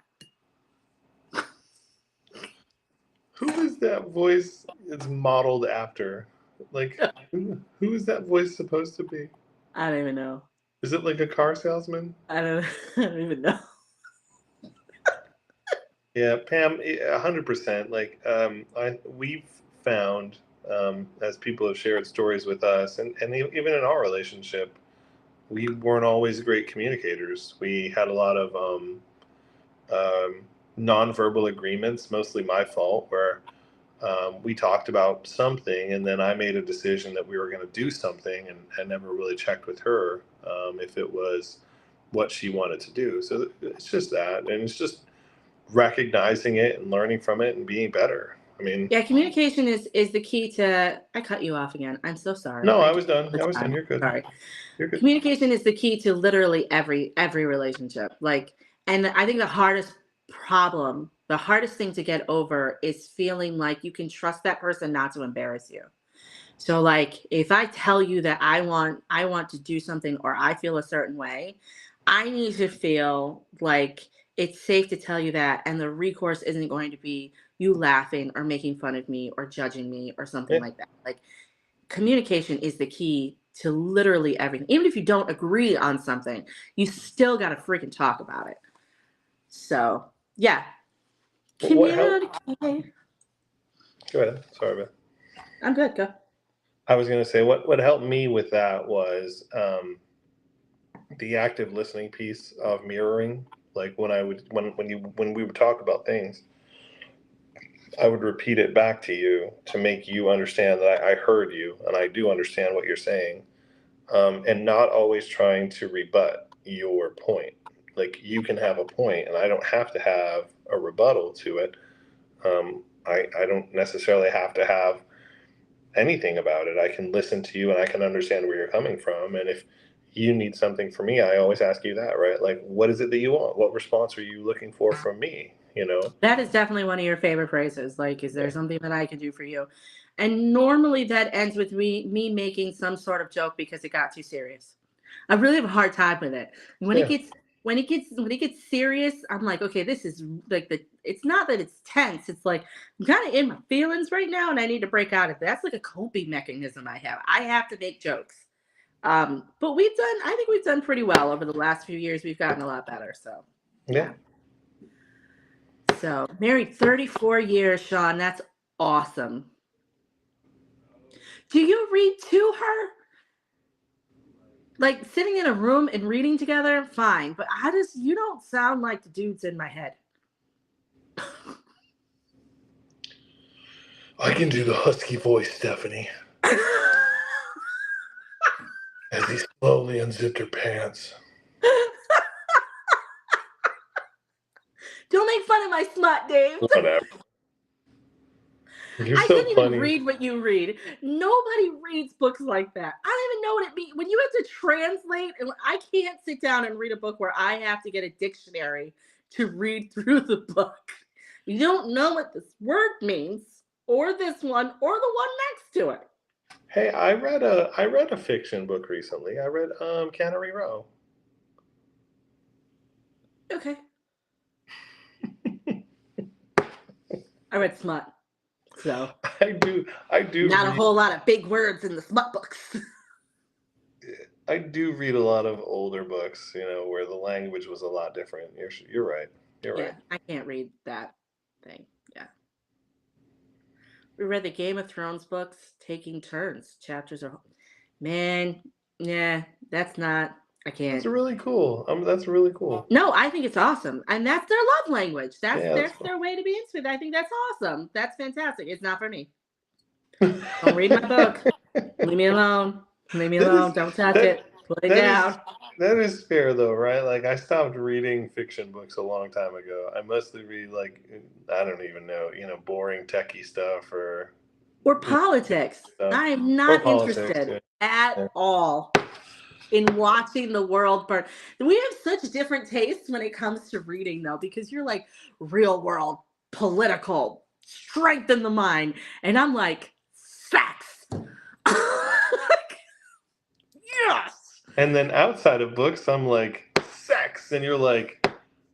Who is that voice? It's modeled after. Like, who is that voice supposed to be? I don't even know. Is it like a car salesman? I don't even know. Yeah, Pam, 100%. Like, we've found, as people have shared stories with us, and even in our relationship, we weren't always great communicators. We had a lot of um, nonverbal agreements, mostly my fault, where we talked about something, and then I made a decision that we were going to do something, and I never really checked with her if it was what she wanted to do. So it's just that, and it's just recognizing it and learning from it and being better. I mean, Yeah, communication is the key to. I cut you off again. I'm so sorry. no, I I do was done. all I the was done. time. You're good. Sorry. You're good. Communication is the key to literally every relationship. Like, and I think the hardest thing to get over is feeling like you can trust that person not to embarrass you. So like if I tell you that I want to do something or I feel a certain way, I need to feel like it's safe to tell you that, and the recourse isn't going to be you laughing or making fun of me or judging me or something Yeah. like that. Like communication is the key to literally everything. Even if you don't agree on something, you still got to freaking talk about it. So, yeah. What helped? Communicate. Go ahead. Sorry, man. I'm good. Go. I was going to say what helped me with that was the active listening piece of mirroring. Like when we would talk about things, I would repeat it back to you to make you understand that I heard you and I do understand what you're saying, and not always trying to rebut your point. Like you can have a point, and I don't have to have a rebuttal to it. I don't necessarily have to have anything about it. I can listen to you and I can understand where you're coming from. And if you need something from me, I always ask you that, right? Like, what is it that you want? What response are you looking for from me? You know? That is definitely one of your favorite phrases. Like, is there Yeah. something that I can do for you? And normally that ends with me making some sort of joke because it got too serious. I really have a hard time with it. When it Yeah. gets when it gets serious, I'm like, okay, this is like it's not that it's tense. It's like I'm kind of in my feelings right now and I need to break out of it. That's like a coping mechanism I have. I have to make jokes. But I think we've done pretty well over the last few years. We've gotten a lot better. So Yeah. yeah. So married 34 years, Sean. That's awesome. Do you read to her? Like sitting in a room and reading together, fine. But you don't sound like the dudes in my head. I can do the husky voice, Stephanie, as he slowly unzipped her pants. Don't make fun of my smut, Dave. Whatever. You're I so couldn't even funny. read what you read. Nobody reads books like that. I don't even know what it means. When you have to translate, and I can't sit down and read a book where I have to get a dictionary to read through the book. You don't know what this word means, or this one, or the one next to it. Hey, I read a fiction book recently. I read Cannery Row. Okay. I read smut, so I do not a read whole lot of big words in the smut books. I do read a lot of older books, where the language was a lot different. You're right. You're Yeah, right. I can't read that thing. Yeah. We read the Game of Thrones books taking turns. Chapters are, man, yeah, that's not, I That's can't. really cool. That's really cool. No, I think it's awesome. And that's their love language. That's Yeah, that's that's cool. their way to be into it. I think that's awesome. That's fantastic. It's not for me. Don't read my book. Leave me alone. Leave me That alone. is Don't touch that it. Put it that is down. that is fair though, right? Like I stopped reading fiction books a long time ago. I mostly read like I don't even know, boring techie stuff or Or politics. stuff I am or not politics. interested Yeah. at Yeah. all in watching the world burn. We have such different tastes when it comes to reading, though, because you're like real world political, strengthen the mind. And I'm like, sex. Yes. And then outside of books, I'm like, sex. And you're like,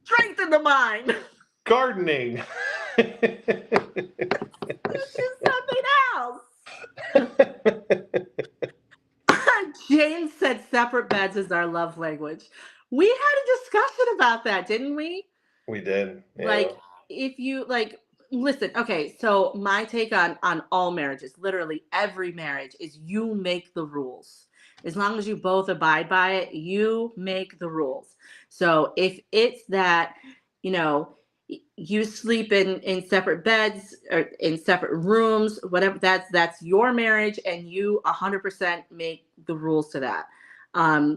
strengthen the mind. gardening. It's just something else. James said separate beds is our love language. We had a discussion about that, didn't we? We did. Yeah. Like, if you like, listen, okay, so my take on all marriages, literally every marriage, is you make the rules. As long as you both abide by it, you make the rules. So if it's that, you know, you sleep in separate beds or in separate rooms, whatever, that's your marriage, and you 100% make the rules to that.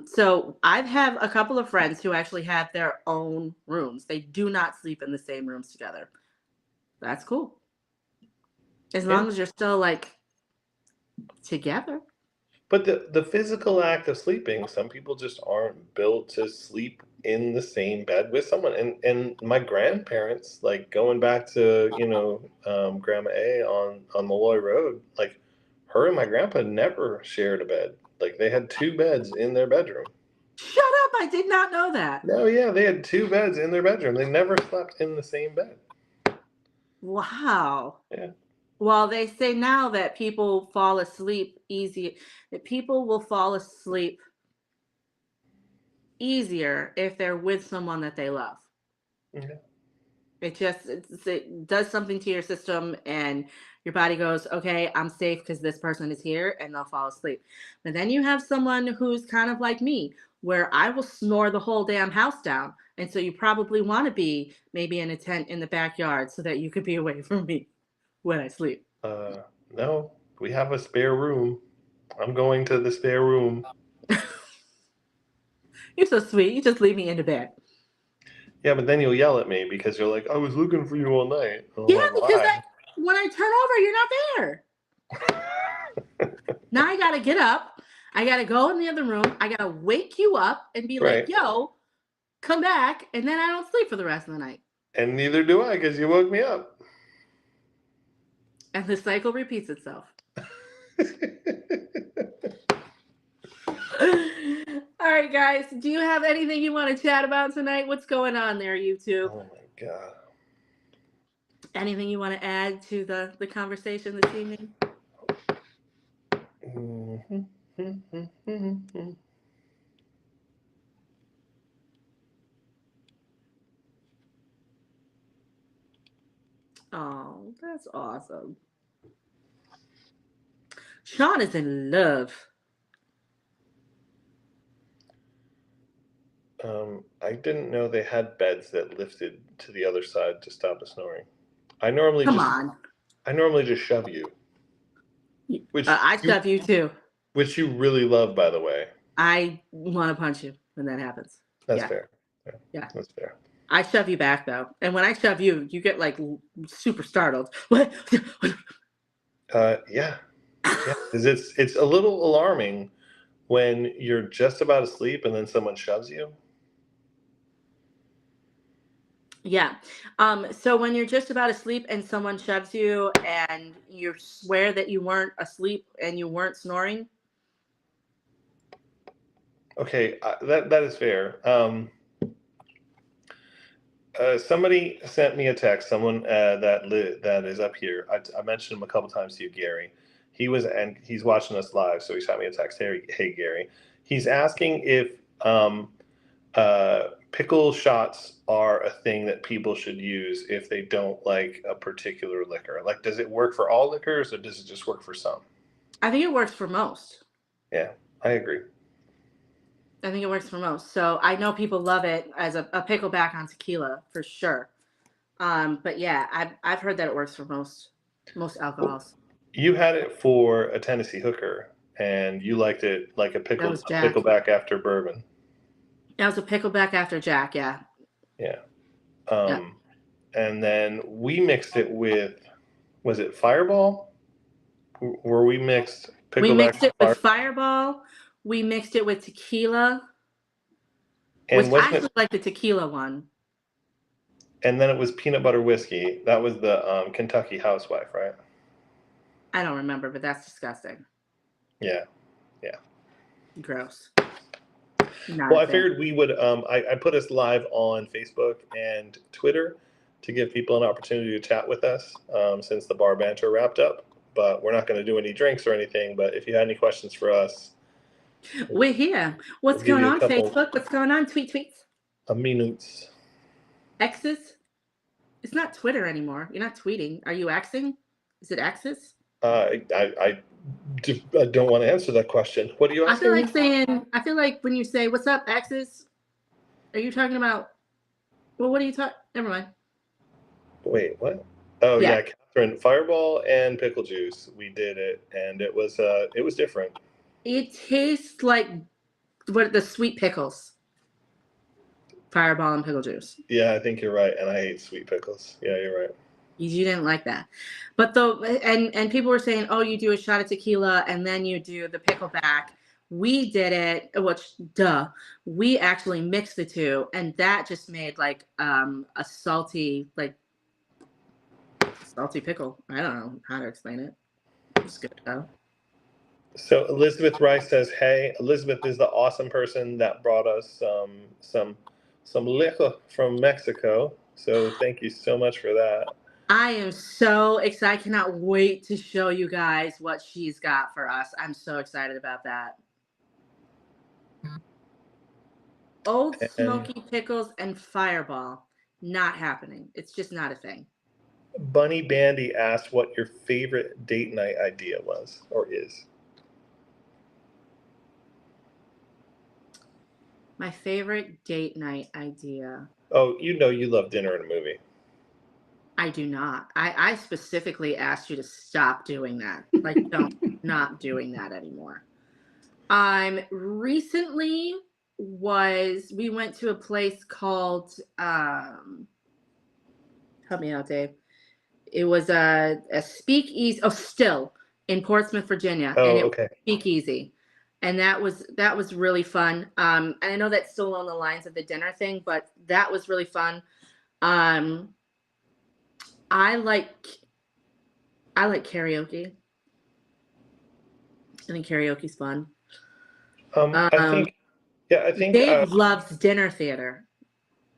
So I've have a couple of friends who actually have their own rooms. They do not sleep in the same rooms together. That's cool. As long as you're still like together. But the physical act of sleeping, some people just aren't built to sleep in the same bed with someone. And my grandparents, like going back to, Grandma A on Malloy Road, like her and my grandpa never shared a bed. Like they had 2 beds in their bedroom. Shut up, I did not know that. No, yeah, they had 2 beds in their bedroom. They never slept in the same bed. Wow. Yeah. Well, they say now that people fall asleep easy, that people will fall asleep easier if they're with someone that they love. Okay. It does something to your system, and your body goes, okay, I'm safe because this person is here, and they'll fall asleep. But then you have someone who's kind of like me, where I will snore the whole damn house down. And so you probably want to be maybe in a tent in the backyard so that you could be away from me when I sleep. No, we have a spare room. I'm going to the spare room. You're so sweet. You just leave me in the bed. Yeah, but then you'll yell at me because you're like, I was looking for you all night. Yeah, like, because when I turn over, you're not there. Now I got to get up. I got to go in the other room. I got to wake you up and be like, yo, come back. And then I don't sleep for the rest of the night. And neither do I because you woke me up. And the cycle repeats itself. All right, guys. Do you have anything you want to chat about tonight? What's going on there, YouTube? Oh, my God. Anything you want to add to the conversation this evening? Oh, that's awesome. Sean is in love. I didn't know they had beds that lifted to the other side to stop the snoring. I normally just shove you. Which I shove you too. Which you really love, by the way. I want to punch you when that happens. That's fair. Yeah. That's fair. I shove you back though, and when I shove you, you get like super startled. What? Yeah. Because it's a little alarming when you're just about to sleep and then someone shoves you. Yeah. So when you're just about to sleep and someone shoves you and you swear that you weren't asleep and you weren't snoring. Okay, that is fair. Somebody sent me a text. Someone that is up here. I mentioned him a couple times to you, Gary. He's watching us live, so he sent me a text. Hey, Gary. He's asking if pickle shots are a thing that people should use if they don't like a particular liquor. Like, does it work for all liquors, or does it just work for some? I think it works for most. Yeah, I agree. I think it works for most. So I know people love it as a pickleback on tequila for sure. But yeah, I've heard that it works for most alcohols. You had it for a Tennessee hooker, and you liked it like a pickleback after bourbon. That was a pickleback after Jack, yeah. Yeah. And then we mixed it with, was it Fireball? Where we mixed pickleback. We mixed it with Fireball. We mixed it with tequila. And which I actually like the tequila one. And then it was peanut butter whiskey. That was the Kentucky housewife, right? I don't remember, but that's disgusting. Yeah, yeah. Gross. Not Well, a I fan. figured we would. I put us live on Facebook and Twitter to give people an opportunity to chat with us since the bar banter wrapped up. But we're not going to do any drinks or anything. But if you had any questions for us, We're here. What's we'll give going you a on, couple Facebook? What's going on, tweets? of minutes. X's? It's not Twitter anymore. You're not tweeting. Are you Xing? Is it X's? I don't want to answer that question. What are you I feel asking like me? saying, I feel like when you say, what's up, X's? Are you talking about, well, what are you talking? Never mind. Wait, what? Oh Yeah. yeah, Catherine, Fireball and pickle juice. We did it, and it was different. It tastes like what the sweet pickles. Fireball and pickle juice. Yeah, I think you're right, and I hate sweet pickles. Yeah, you're right. You didn't like that, but though, and people were saying, oh, you do a shot of tequila and then you do the pickleback. We did it, which we actually mixed the two, and that just made like a salty pickle. I don't know how to explain it. It's good though. So Elizabeth Rice says, "Hey, Elizabeth is the awesome person that brought us some liquor from Mexico. So thank you so much for that." I am so excited. I cannot wait to show you guys what she's got for us. I'm so excited about that. Old And Smoky Pickles and Fireball. Not happening. It's just not a thing. Bunny Bandy asked what your favorite date night idea was or is. My favorite date night idea. Oh, you know you love dinner and a movie. I do not. I specifically asked you to stop doing that. Like, don't not doing that anymore. Recently we went to a place called help me out, Dave. It was a speakeasy, still in Portsmouth, Virginia, and Oh, it was okay. speakeasy, and that was really fun. And I know that's still on the lines of the dinner thing, but that was really fun. I like karaoke. I think karaoke's fun. I think, yeah, I think Dave loves dinner theater.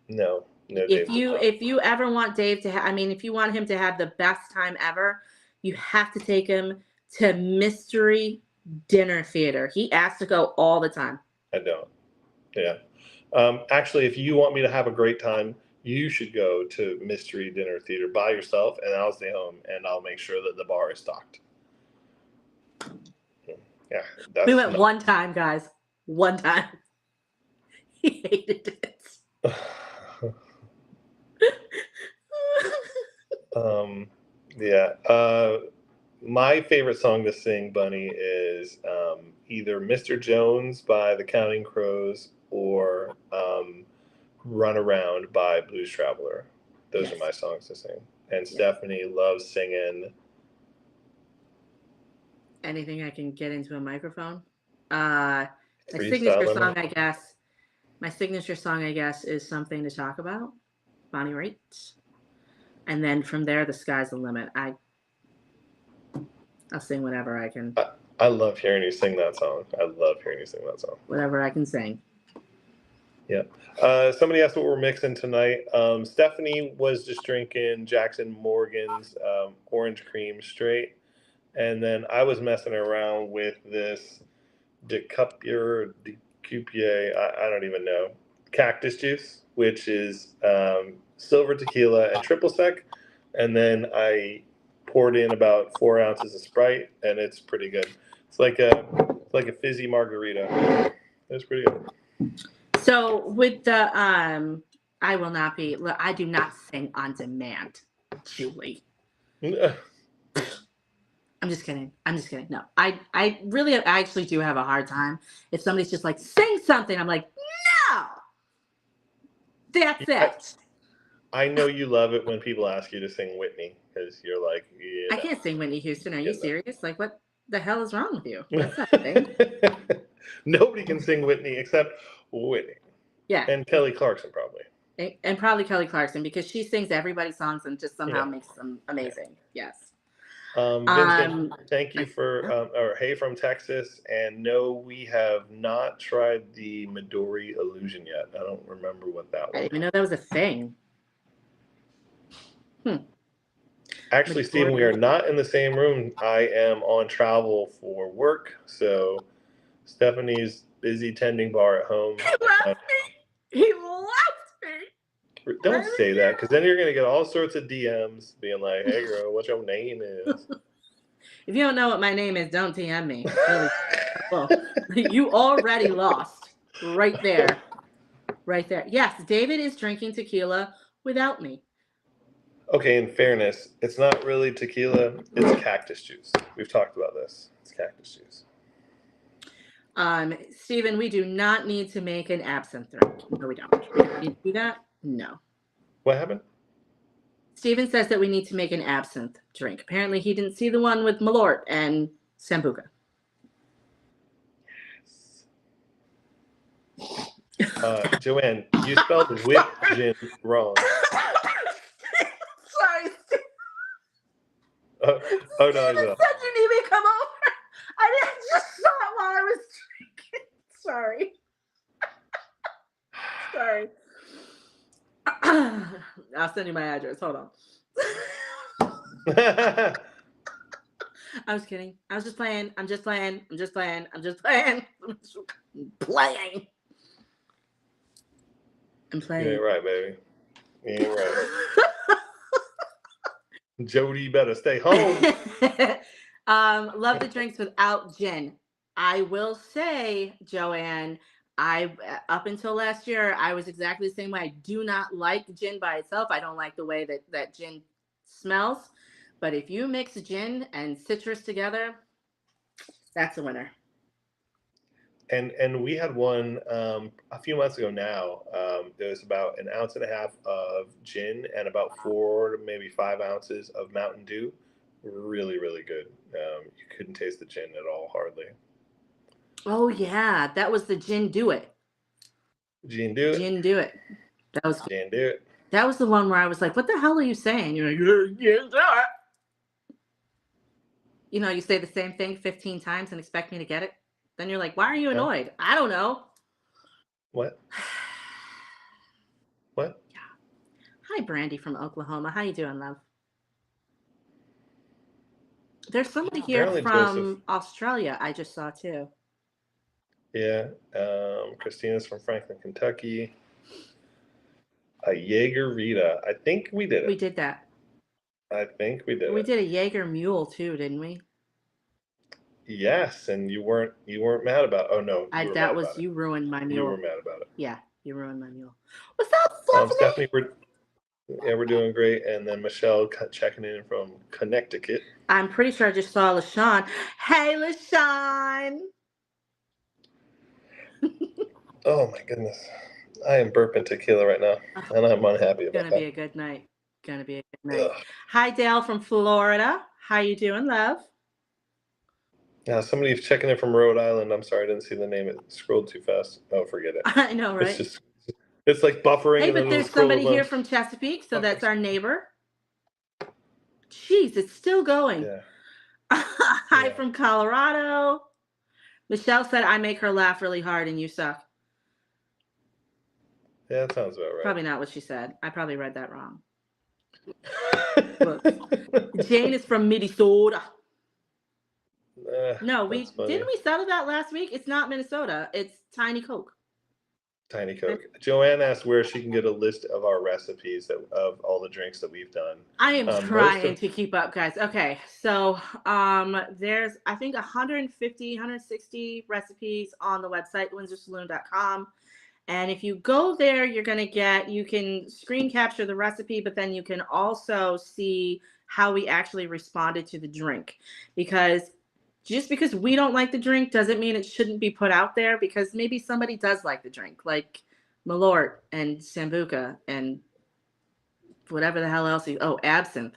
no, If Dave does not. if you ever want Dave to if you want him to have the best time ever, you have to take him to Mystery Dinner Theater. He asks to go all the time. I don't. Yeah. Actually, if you want me to have a great time, you should go to Mystery Dinner Theater by yourself, and I'll stay home, and I'll make sure that the bar is stocked. Yeah, that's We went one time, guys. One time. He hated it. Yeah. My favorite song to sing, Bunny, is either Mr. Jones by the Counting Crows or Run Around by Blues Traveler. Those are my songs to sing. And Stephanie loves singing. Anything I can get into a microphone. My Freestyle signature Lemon. song, I guess. My signature song, I guess, is Something to Talk About, Bonnie Raitt. And then from there, the sky's the limit. I'll sing whatever I can. I love hearing you sing that song. Whatever I can sing. Yeah. Somebody asked what we're mixing tonight. Stephanie was just drinking Jackson Morgan's orange cream straight. And then I was messing around with this Decupier, I don't even know, cactus juice, which is silver tequila and triple sec. And then I poured in about 4 ounces of Sprite, and it's pretty good. It's like a fizzy margarita. It's pretty good. So with the I do not sing on demand, Julie. I'm just kidding. No, I actually do have a hard time if somebody's just like, sing something. I'm like, no, that's it. I know you love it when people ask you to sing Whitney because you're like, I can't sing Whitney Houston. Are you serious? Like, what the hell is wrong with you? That's not a thing. Nobody can sing Whitney except Whitney. Yeah. And Kelly Clarkson, probably. And probably Kelly Clarkson, because she sings everybody's songs and just somehow Yeah. makes them amazing. Yes. Vincent, thank you I- for, or hey from Texas. And no, we have not tried the Midori illusion yet. I don't remember what that I one didn't even is. know that was a thing. Actually, Stephen, we Midori. are not in the same room. I am on travel for work, so Stephanie's busy tending bar at home. He left me. He left me. Don't say that, because then you're gonna get all sorts of DMs being like, "Hey, girl, what your name is?" If you don't know what my name is, don't DM me. Really. Well, you already lost right there. Right there. Yes, David is drinking tequila without me. Okay, in fairness, it's not really tequila; it's cactus juice. We've talked about this. It's cactus juice. Stephen, we do not need to make an absinthe drink. No, we don't. We don't need to do that. No. What happened? Stephen says that we need to make an absinthe drink. Apparently, he didn't see the one with Malort and Sambuca. Joanne, you spelled whip gin wrong. Sorry, Stephen. Oh no, Steven no. said you need me to come over. I didn't just saw it while I was drinking. Sorry. Sorry. I'll send you my address. Hold on. I was kidding. I was just playing. I'm just playing. I'm just playing. I'm just playing. I'm playing. I'm playing. You ain't right, baby. You ain't right. Jody, you better stay home. Love the drinks without gin. I will say, Joanne, I up until last year, I was exactly the same way. I do not like gin by itself. I don't like the way that gin smells. But if you mix gin and citrus together, that's a winner. And we had one a few months ago now. It was about an ounce and a half of gin and about 4 to maybe 5 ounces of Mountain Dew. Really, really good. You couldn't taste the gin at all, hardly. Oh yeah, that was the gin do it. Gin do it. Gin do it. That was Gin do it. that was the one where I was like, "What the hell are you saying?" You're like, "Gin do it." You know, you say the same thing 15 times and expect me to get it. Then you're like, "Why are you Huh? annoyed?" I don't know. What? What? Yeah. Hi, Brandy from Oklahoma. How you doing, love? There's somebody here Apparently, Joseph. from Australia I just saw too. Yeah. Christina's from Franklin, Kentucky. A Jaeger-Rita. I think we did We it. did that. I think we did We it. did a Jaeger Mule too, didn't we? Yes, and you weren't mad about. Oh no, you were mad That was about it. you ruined my You were mule. mad about it. Yeah, you ruined my mule. What's up, Stephanie? Stephanie, we're doing great, and then Michelle checking in from Connecticut. I'm pretty sure I just saw LaShawn. Hey, LaShawn. Oh my goodness, I am burping tequila right now, and I'm unhappy about Gonna that. be a good night. Gonna be a good night. Ugh. Hi, Dale from Florida. How you doing, love? Yeah, somebody's checking in from Rhode Island. I'm sorry, I didn't see the name. It scrolled too fast. Oh, forget it. I know, It's right? just, it's like buffering, Hey, and then but it'll there's scroll a somebody here bunch. from Chesapeake, so that's Fuckers. our neighbor. Jeez, it's still going. Yeah. Hi Yeah. from Colorado. Michelle said I make her laugh really hard and you suck. Yeah, that sounds about right. Probably not what she said. I probably read that wrong. Jane is from Minnesota. No, That's funny. didn't we settle that last week? It's not Minnesota. It's Tiny Coke. Tiny Coke. Joanne asked where she can get a list of our recipes of all the drinks that we've done. I am trying to keep up, guys. Okay, so there's I think 150, 160 recipes on the website windsorsaloon.com. And if you go there, you can screen capture the recipe, but then you can also see how we actually responded to the drink. Because just because we don't like the drink doesn't mean it shouldn't be put out there, because maybe somebody does like the drink, like Malort and Sambuca and whatever the hell else absinthe.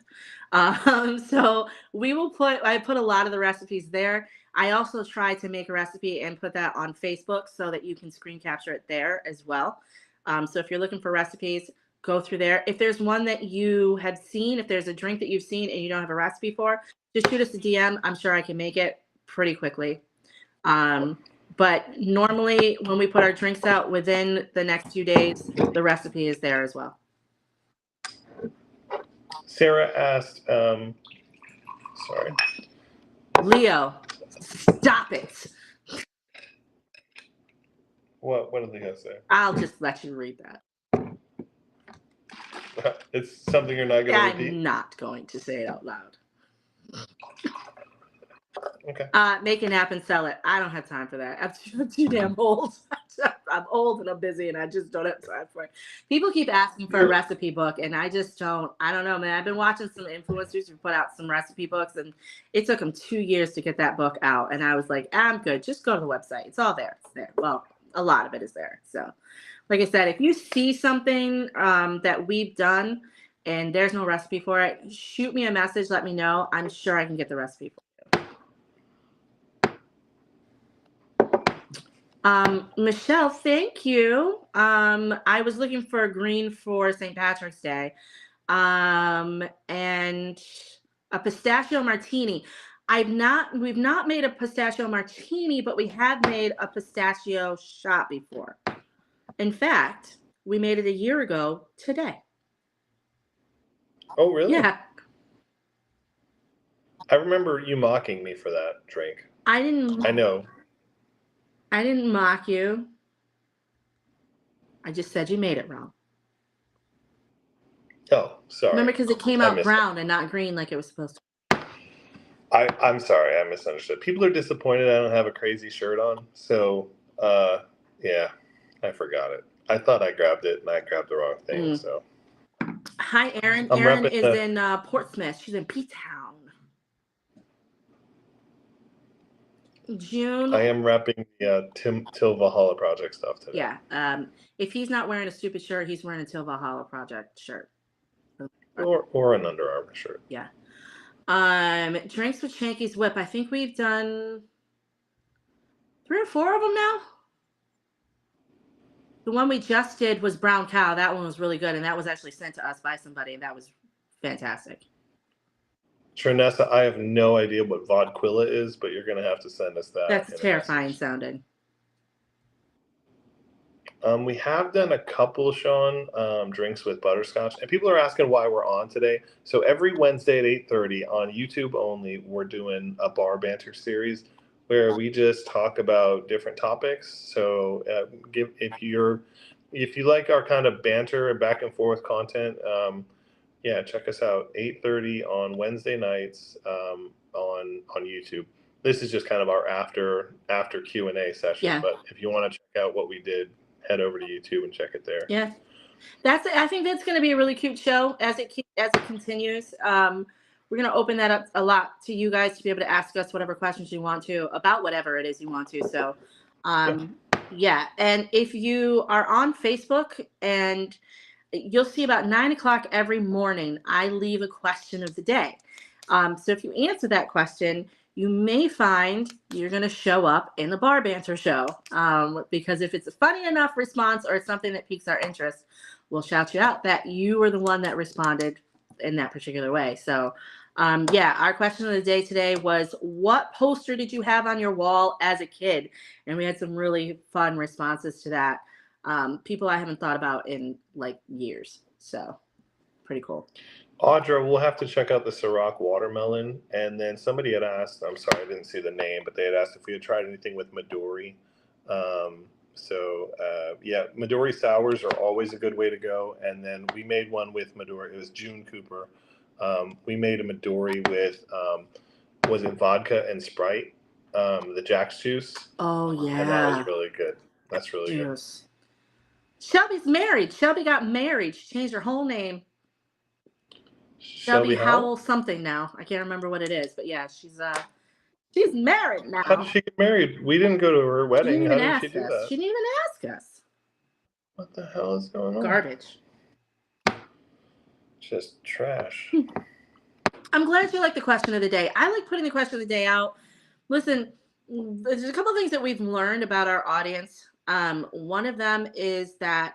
So I put a lot of the recipes there. I also try to make a recipe and put that on Facebook so that you can screen capture it there as well. So if you're looking for recipes, go through there. If there's one that you have seen, if there's a drink that you've seen and you don't have a recipe for, just shoot us a DM. I'm sure I can make it pretty quickly. But normally when we put our drinks out within the next few days, the recipe is there as well. Sarah asked, sorry. Leo, stop it. What did Leo say? I'll just let you read that. It's something you're not going to repeat? I'm not going to say it out loud. Okay. Make a nap and sell it. I don't have time for that. I'm too damn old. I'm old and I'm busy and I just don't have time for it. People keep asking for a recipe book and I just don't. I don't know, man. I've been watching some influencers who put out some recipe books and it took them 2 years to get that book out. And I was like, I'm good. Just go to the website. It's all there. It's there. Well, a lot of it is there. So, like I said, if you see something that we've done and there's no recipe for it, shoot me a message. Let me know. I'm sure I can get the recipe for it. Michelle, thank you. I was looking for a green for St. Patrick's Day. And a pistachio martini. We've not made a pistachio martini, but we have made a pistachio shot before. In fact, we made it a year ago today. Oh, really? Yeah. I remember you mocking me for that drink. I know. I didn't mock you. I just said you made it wrong. Oh, sorry. Remember, because it came out brown and not green like it was supposed to. I'm sorry. I misunderstood. People are disappointed I don't have a crazy shirt on. So, yeah, I forgot it. I thought I grabbed it and I grabbed the wrong thing. So. Hi, Erin. Erin is in Portsmouth. She's in P-Town. June. I am repping the Till Valhalla Project stuff today. Yeah. If he's not wearing a stupid shirt, he's wearing a Till Valhalla Project shirt. Or an Under Armour shirt. Yeah. Drinks with Shanky's Whip. I think we've done 3 or 4 of them now. The one we just did was Brown Cow. That one was really good, and that was actually sent to us by somebody, and that was fantastic. Trinessa, I have no idea what vodquilla is, but you're going to have to send us that. That's terrifying sounding. We have done a couple, Sean, drinks with butterscotch, and people are asking why we're on today. So every Wednesday at 8:30 on YouTube only, we're doing a bar banter series where we just talk about different topics. So if you like our kind of banter and back and forth content, yeah, check us out 8:30 on Wednesday nights on YouTube. This is just kind of our after Q&A session. Yeah. But if you want to check out what we did, head over to YouTube and check it there. Yeah, I think that's going to be a really cute show as it continues. We're going to open that up a lot to you guys to be able to ask us whatever questions you want to about whatever it is you want to. So, yeah. And if you are on Facebook, and you'll see about 9 o'clock every morning, I leave a question of the day. So if you answer that question, you may find you're going to show up in the Bar Banter show, because if it's a funny enough response or something that piques our interest, we'll shout you out that you were the one that responded in that particular way. So, yeah, our question of the day today was, what poster did you have on your wall as a kid? And we had some really fun responses to that. People I haven't thought about in like years. So pretty cool. Audra, we'll have to check out the Ciroc watermelon. And then somebody had asked, I'm sorry, I didn't see the name, but they had asked if we had tried anything with Midori. Yeah, Midori sours are always a good way to go. And then we made one with Midori. It was June Cooper. We made a Midori with, was it vodka and Sprite? The Jack's juice. Oh, yeah. And that was really good. That's really good. Shelby's married. Shelby got married. She changed her whole name. Shelby Howell something now. I can't remember what it is, but yeah, she's married now. How did she get married? We didn't go to her wedding. How did she do that? She didn't even ask us. What the hell is going on? Garbage. Just trash. I'm glad you like the question of the day. I like putting the question of the day out. Listen, there's a couple of things that we've learned about our audience. One of them is that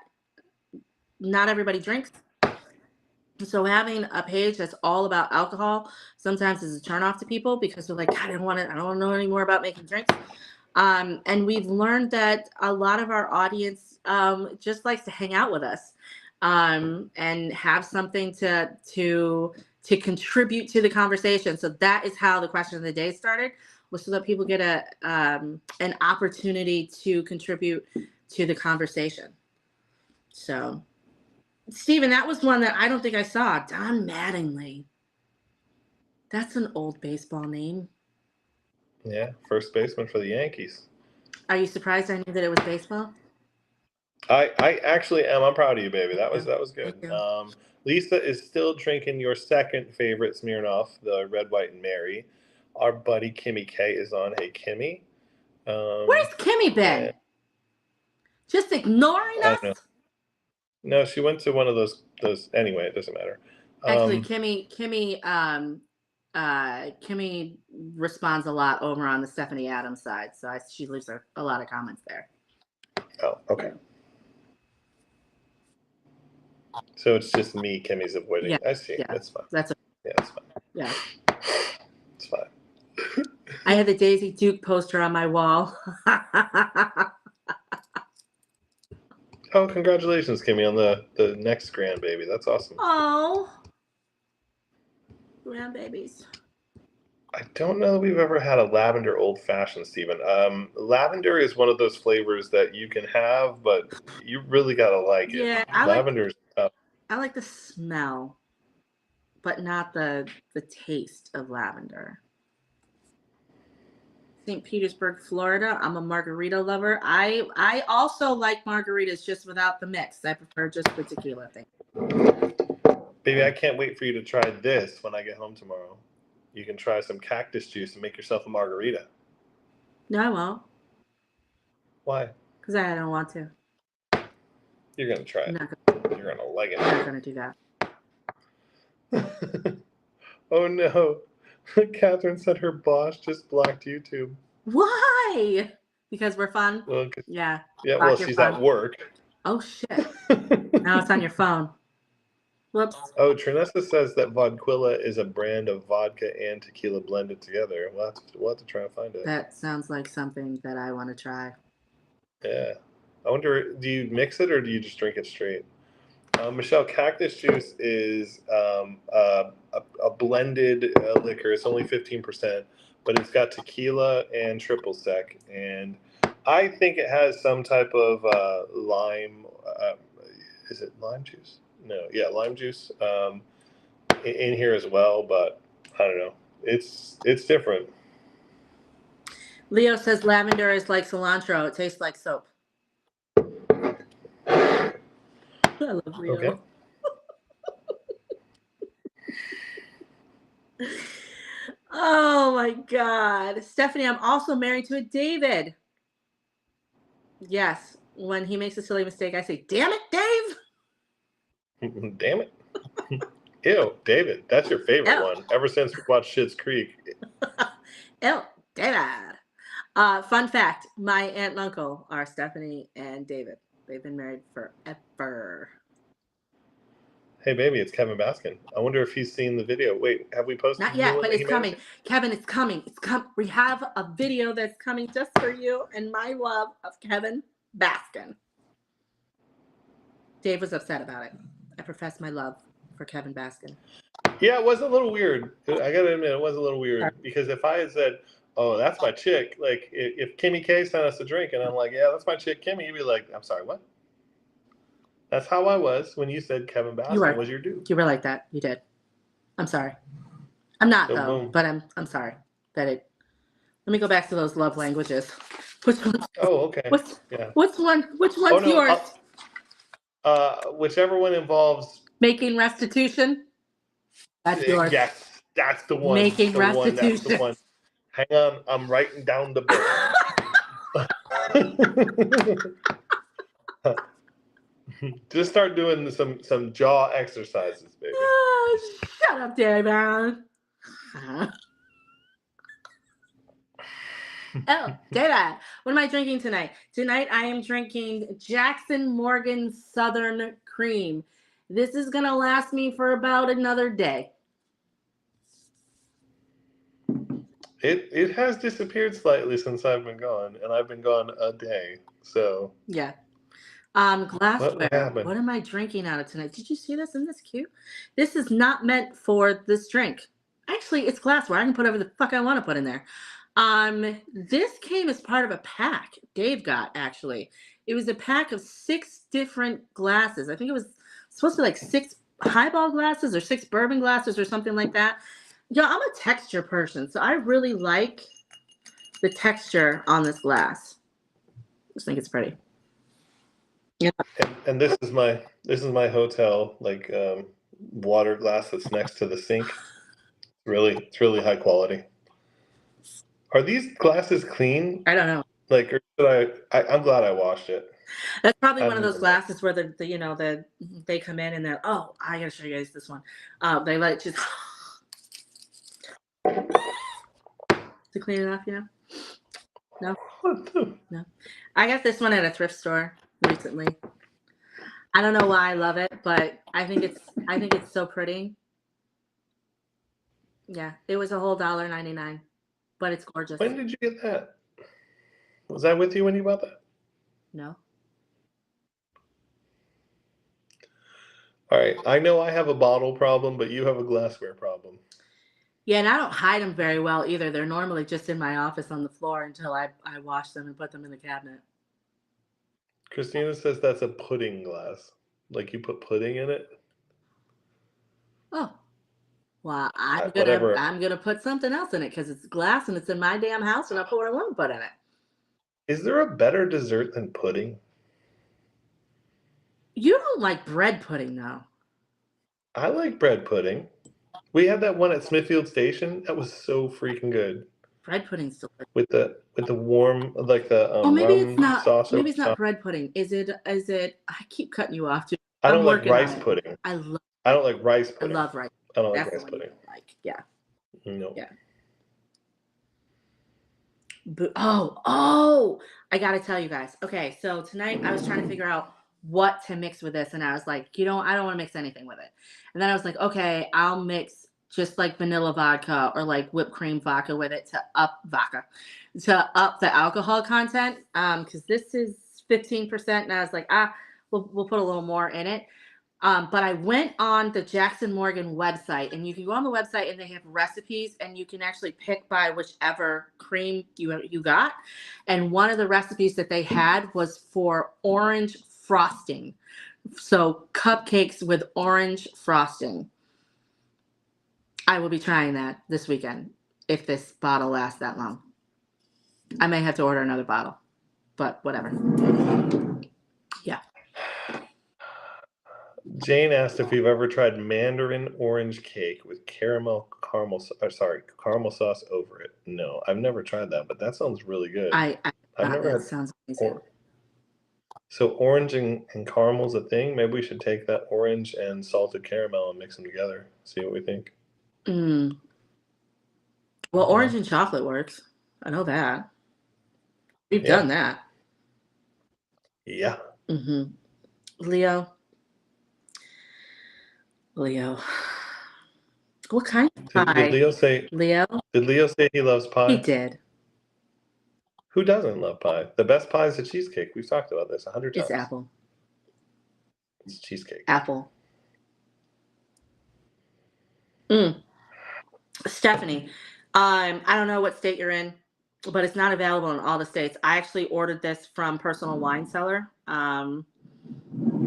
not everybody drinks. So having a page that's all about alcohol sometimes is a turnoff to people because they're like, God, I don't want to know any more about making drinks. And we've learned that a lot of our audience just likes to hang out with us and have something to contribute to the conversation. So that is how the question of the day started, was so that people get an opportunity to contribute to the conversation. So, Steven, that was one that I don't think I saw. Don Mattingly. That's an old baseball name. Yeah, first baseman for the Yankees. Are you surprised I knew that it was baseball? I actually am. I'm proud of you, baby. That was good. Lisa is still drinking your second favorite Smirnoff, the Red, White, and Mary. Our buddy Kimmy K is on. Hey, Kimmy. Where's Kimmy been? Just ignoring us? I don't know. No, she went to one of those. Anyway, it doesn't matter. Actually, Kimmy responds a lot over on the Stephanie Adams side, so she leaves a lot of comments there. Oh, okay. So it's just me Kimmy's avoiding. Yeah, I see. Yeah, that's fine. That's fine. Yeah. It's fine. I had the Daisy Duke poster on my wall. Oh, congratulations, Kimmy, on the next grandbaby. That's awesome. Oh, grandbabies. I don't know that we've ever had a lavender old fashioned, Stephen. Lavender is one of those flavors that you can have, but you really gotta like it. Yeah, Lavender's tough. I like the smell, but not the taste of lavender. St. Petersburg, Florida. I'm a margarita lover. I also like margaritas just without the mix. I prefer just the tequila thing. Baby, I can't wait for you to try this when I get home tomorrow. You can try some cactus juice and make yourself a margarita. No, I won't. Why? Because I don't want to. You're going to try it. You're going to like it. I'm not going to do that. Oh, no. Catherine said her boss just blocked YouTube. Why? Because we're fun? Well, yeah. Yeah, well, she's at work. Oh, shit. Now it's on your phone. Whoops. Oh, Trinessa says that Vodquilla is a brand of vodka and tequila blended together. We'll have to try and find it. That sounds like something that I want to try. Yeah. I wonder, do you mix it or do you just drink it straight? Michelle, cactus juice is a blended liquor. It's only 15%, but it's got tequila and triple sec. And I think it has some type of lime. Is it lime juice? No, yeah, lime juice in here as well. But I don't know. It's different. Leo says lavender is like cilantro. It tastes like soap. I love Leo. Okay. Oh my God. Stephanie, I'm also married to a David. Yes. When he makes a silly mistake, I say, damn it, Dave. Damn it. Ew, David. That's your favorite one ever since we watched Schitt's Creek. Ew, David. Fun fact, my aunt and uncle are Stephanie and David. They've been married forever. Hey, baby, it's Kevin Baskin. I wonder if he's seen the video. Wait, have we posted? Not yet, but it's coming. Kevin, it's coming. We have a video that's coming just for you and my love of Kevin Baskin. Dave was upset about it. I profess my love for Kevin Baskin. Yeah, it was a little weird. I gotta admit, it was a little weird because if I had said, "Oh, that's my chick," like if Kimmy K sent us a drink and I'm like, "Yeah, that's my chick, Kimmy," you'd be like, "I'm sorry, what?" That's how I was when you said Kevin Baskin was your dude. You were like that. You did. I'm sorry. I'm not though, but I'm sorry that it. Let me go back to those love languages. Which one? Oh, okay. Which one's yours? Whichever one involves making restitution. That's yours. Yes, that's the one. Making restitution. That's the one. Hang on, I'm writing down the book. Just start doing some jaw exercises, baby. Oh, shut up, David. Oh, David. What am I drinking tonight? Tonight I am drinking Jackson Morgan Southern cream. This is going to last me for about another day. It has disappeared slightly since I've been gone, and I've been gone a day. So Yeah. what Glassware. happened? What am I drinking out of tonight? Did you see this? Isn't this cute? This is not meant for this drink. Actually, it's glassware. I can put whatever the fuck I want to put in there. This came as part of a pack Dave got, actually. It was a pack of 6 different glasses. I think it was supposed to be like 6 highball glasses or 6 bourbon glasses or something like that. Yeah, I'm a texture person, so I really like the texture on this glass. I just think it's pretty. Yeah. And this is my hotel water glass that's next to the sink. It's really high quality. Are these glasses clean? I don't know. Like, or should I'm glad I washed it. That's probably I one of don't those even know. glasses where they come in and they're, oh, I gotta show you guys this one. They let it just to clean it off, No, no. I got this one at a thrift store recently. I don't know why I love it, but I think it's so pretty. Yeah, it was a whole $1.99, but it's gorgeous. When did you get that? Was that with you when you bought that? No. All right. I know I have a bottle problem, but you have a glassware problem. Yeah, and I don't hide them very well either. They're normally just in my office on the floor until I wash them and put them in the cabinet. Christina says that's a pudding glass. Like you put pudding in it. Oh, well, I'm Whatever. gonna put something else in it because it's glass and it's in my damn house, and I'll put what I want to put in it. Is there a better dessert than pudding? You don't like bread pudding, though. I like bread pudding. We had that one at Smithfield Station. That was so freaking good. Bread pudding's delicious. With the warm the Oh, maybe it's rum not. sauce Maybe over it's not top. bread pudding. Is it? I keep cutting you off too. I I'm don't like working on rice it. pudding. I love I don't like rice pudding. rice. I don't like That's the rice one you pudding. don't like. Yeah. No. Yeah. Oh, I gotta tell you guys. Okay, so tonight I was trying to figure out what to mix with this, and I was like, I don't want to mix anything with it. And then I was like, okay, I'll mix just like vanilla vodka or like whipped cream vodka with it to up the alcohol content. Because this is 15%, and I was like, we'll put a little more in it. But I went on the Jackson Morgan website, and you can go on the website and they have recipes, and you can actually pick by whichever cream you got. And one of the recipes that they had was for orange frosting. So cupcakes with orange frosting. I will be trying that this weekend if this bottle lasts that long. I may have to order another bottle, but whatever. Yeah. Jane asked if we've ever tried mandarin orange cake with caramel sauce over it. No, I've never tried that, but that sounds really good. I've never had. Sounds amazing. So orange and caramel's a thing. Maybe we should take that orange and salted caramel and mix them together. See what we think. Well, orange and chocolate works. I know that. We've done that. Yeah. Mm-hmm. Leo. What kind of pie? Did Leo say? Leo? Did Leo say he loves pie? He did. Who doesn't love pie? The best pie is a cheesecake. We've talked about this 100 times. It's apple. It's cheesecake. Apple. Stephanie, I don't know what state you're in, but it's not available in all the states. I actually ordered this from Personal Wine Cellar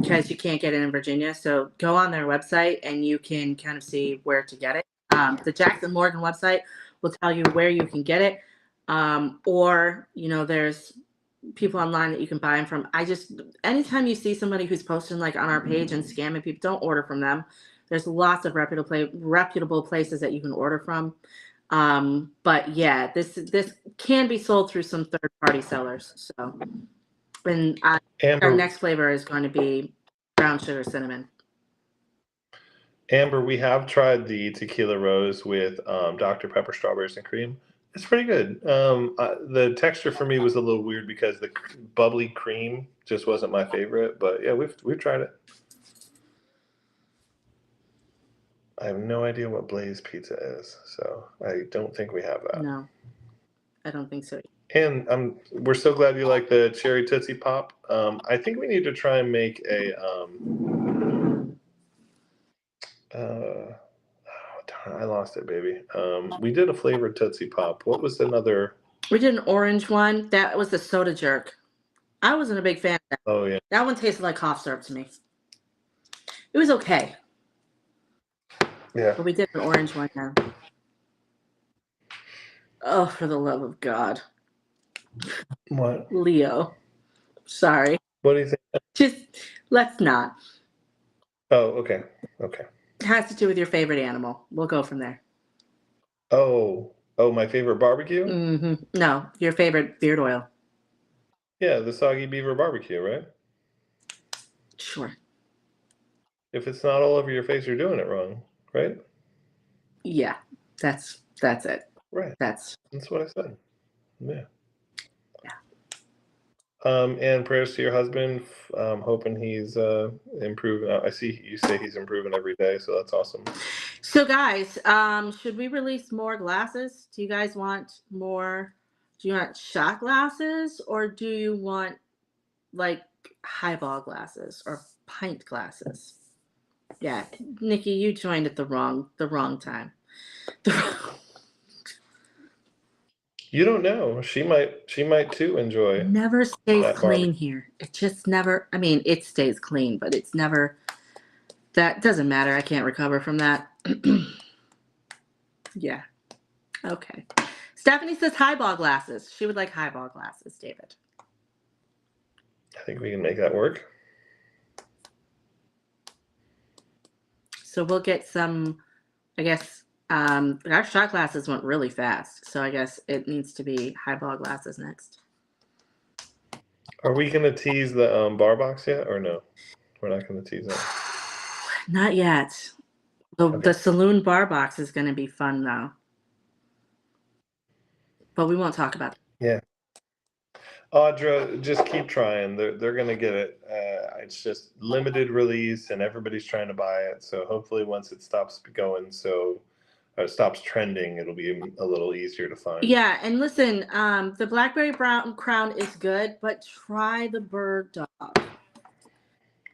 because you can't get it in Virginia. So go on their website and you can kind of see where to get it. The Jackson Morgan website will tell you where you can get it. Or, there's people online that you can buy them from. Anytime you see somebody who's posting like on our page and scamming people, don't order from them. There's lots of reputable places that you can order from. But yeah, this can be sold through some third-party sellers. So, and our next flavor is going to be brown sugar cinnamon. Amber, we have tried the tequila rose with Dr. Pepper strawberries and cream. It's pretty good. The texture for me was a little weird because the bubbly cream just wasn't my favorite. But yeah, we've tried it. I have no idea what Blaze Pizza is, so I don't think we have that. No, I don't think so. And we're so glad you like the cherry Tootsie Pop. I think we need to try and make a oh, darn, I lost it, baby. We did a flavored Tootsie Pop. What was another? We did an orange one. That was the soda jerk. I wasn't a big fan of that. Oh yeah, That one tasted like cough syrup to me. It was okay. yeah. But we did an orange one now. Oh, for the love of God. What? Leo. Sorry. What do you think? Just let's not. Oh, okay, okay. It has to do with your favorite animal. We'll go from there. Oh, my favorite barbecue? No, your favorite beard oil. Yeah, the Soggy Beaver barbecue, right? Sure. If it's not all over your face, you're doing it wrong, right? Yeah, that's it. Right. That's what I said. Yeah. Yeah. And prayers to your husband. Hoping he's improving. I see you say he's improving every day, so that's awesome. So, guys, should we release more glasses? Do you guys want more? Do you want shot glasses, or do you want like highball glasses or pint glasses? Yeah, Nikki, you joined at the wrong time. You don't know. She might too enjoy. Never stays that clean here. It just never. I mean, it stays clean, but it's never. That doesn't matter. I can't recover from that. Yeah. Okay. Stephanie says highball glasses. She would like highball glasses, David. I think we can make that work. So we'll get some, I guess, our shot glasses went really fast. So I guess it needs to be highball glasses next. Are we going to tease the bar box yet or no? We're not going to tease that. Not yet. The saloon bar box is going to be fun though. But we won't talk about it. Yeah. Audra, just keep trying. They're going to get it. It's just limited release and everybody's trying to buy it. So hopefully once it stops going, stops trending, it'll be a little easier to find. Yeah, and listen, the Blackberry Brown Crown is good, but try the Bird Dog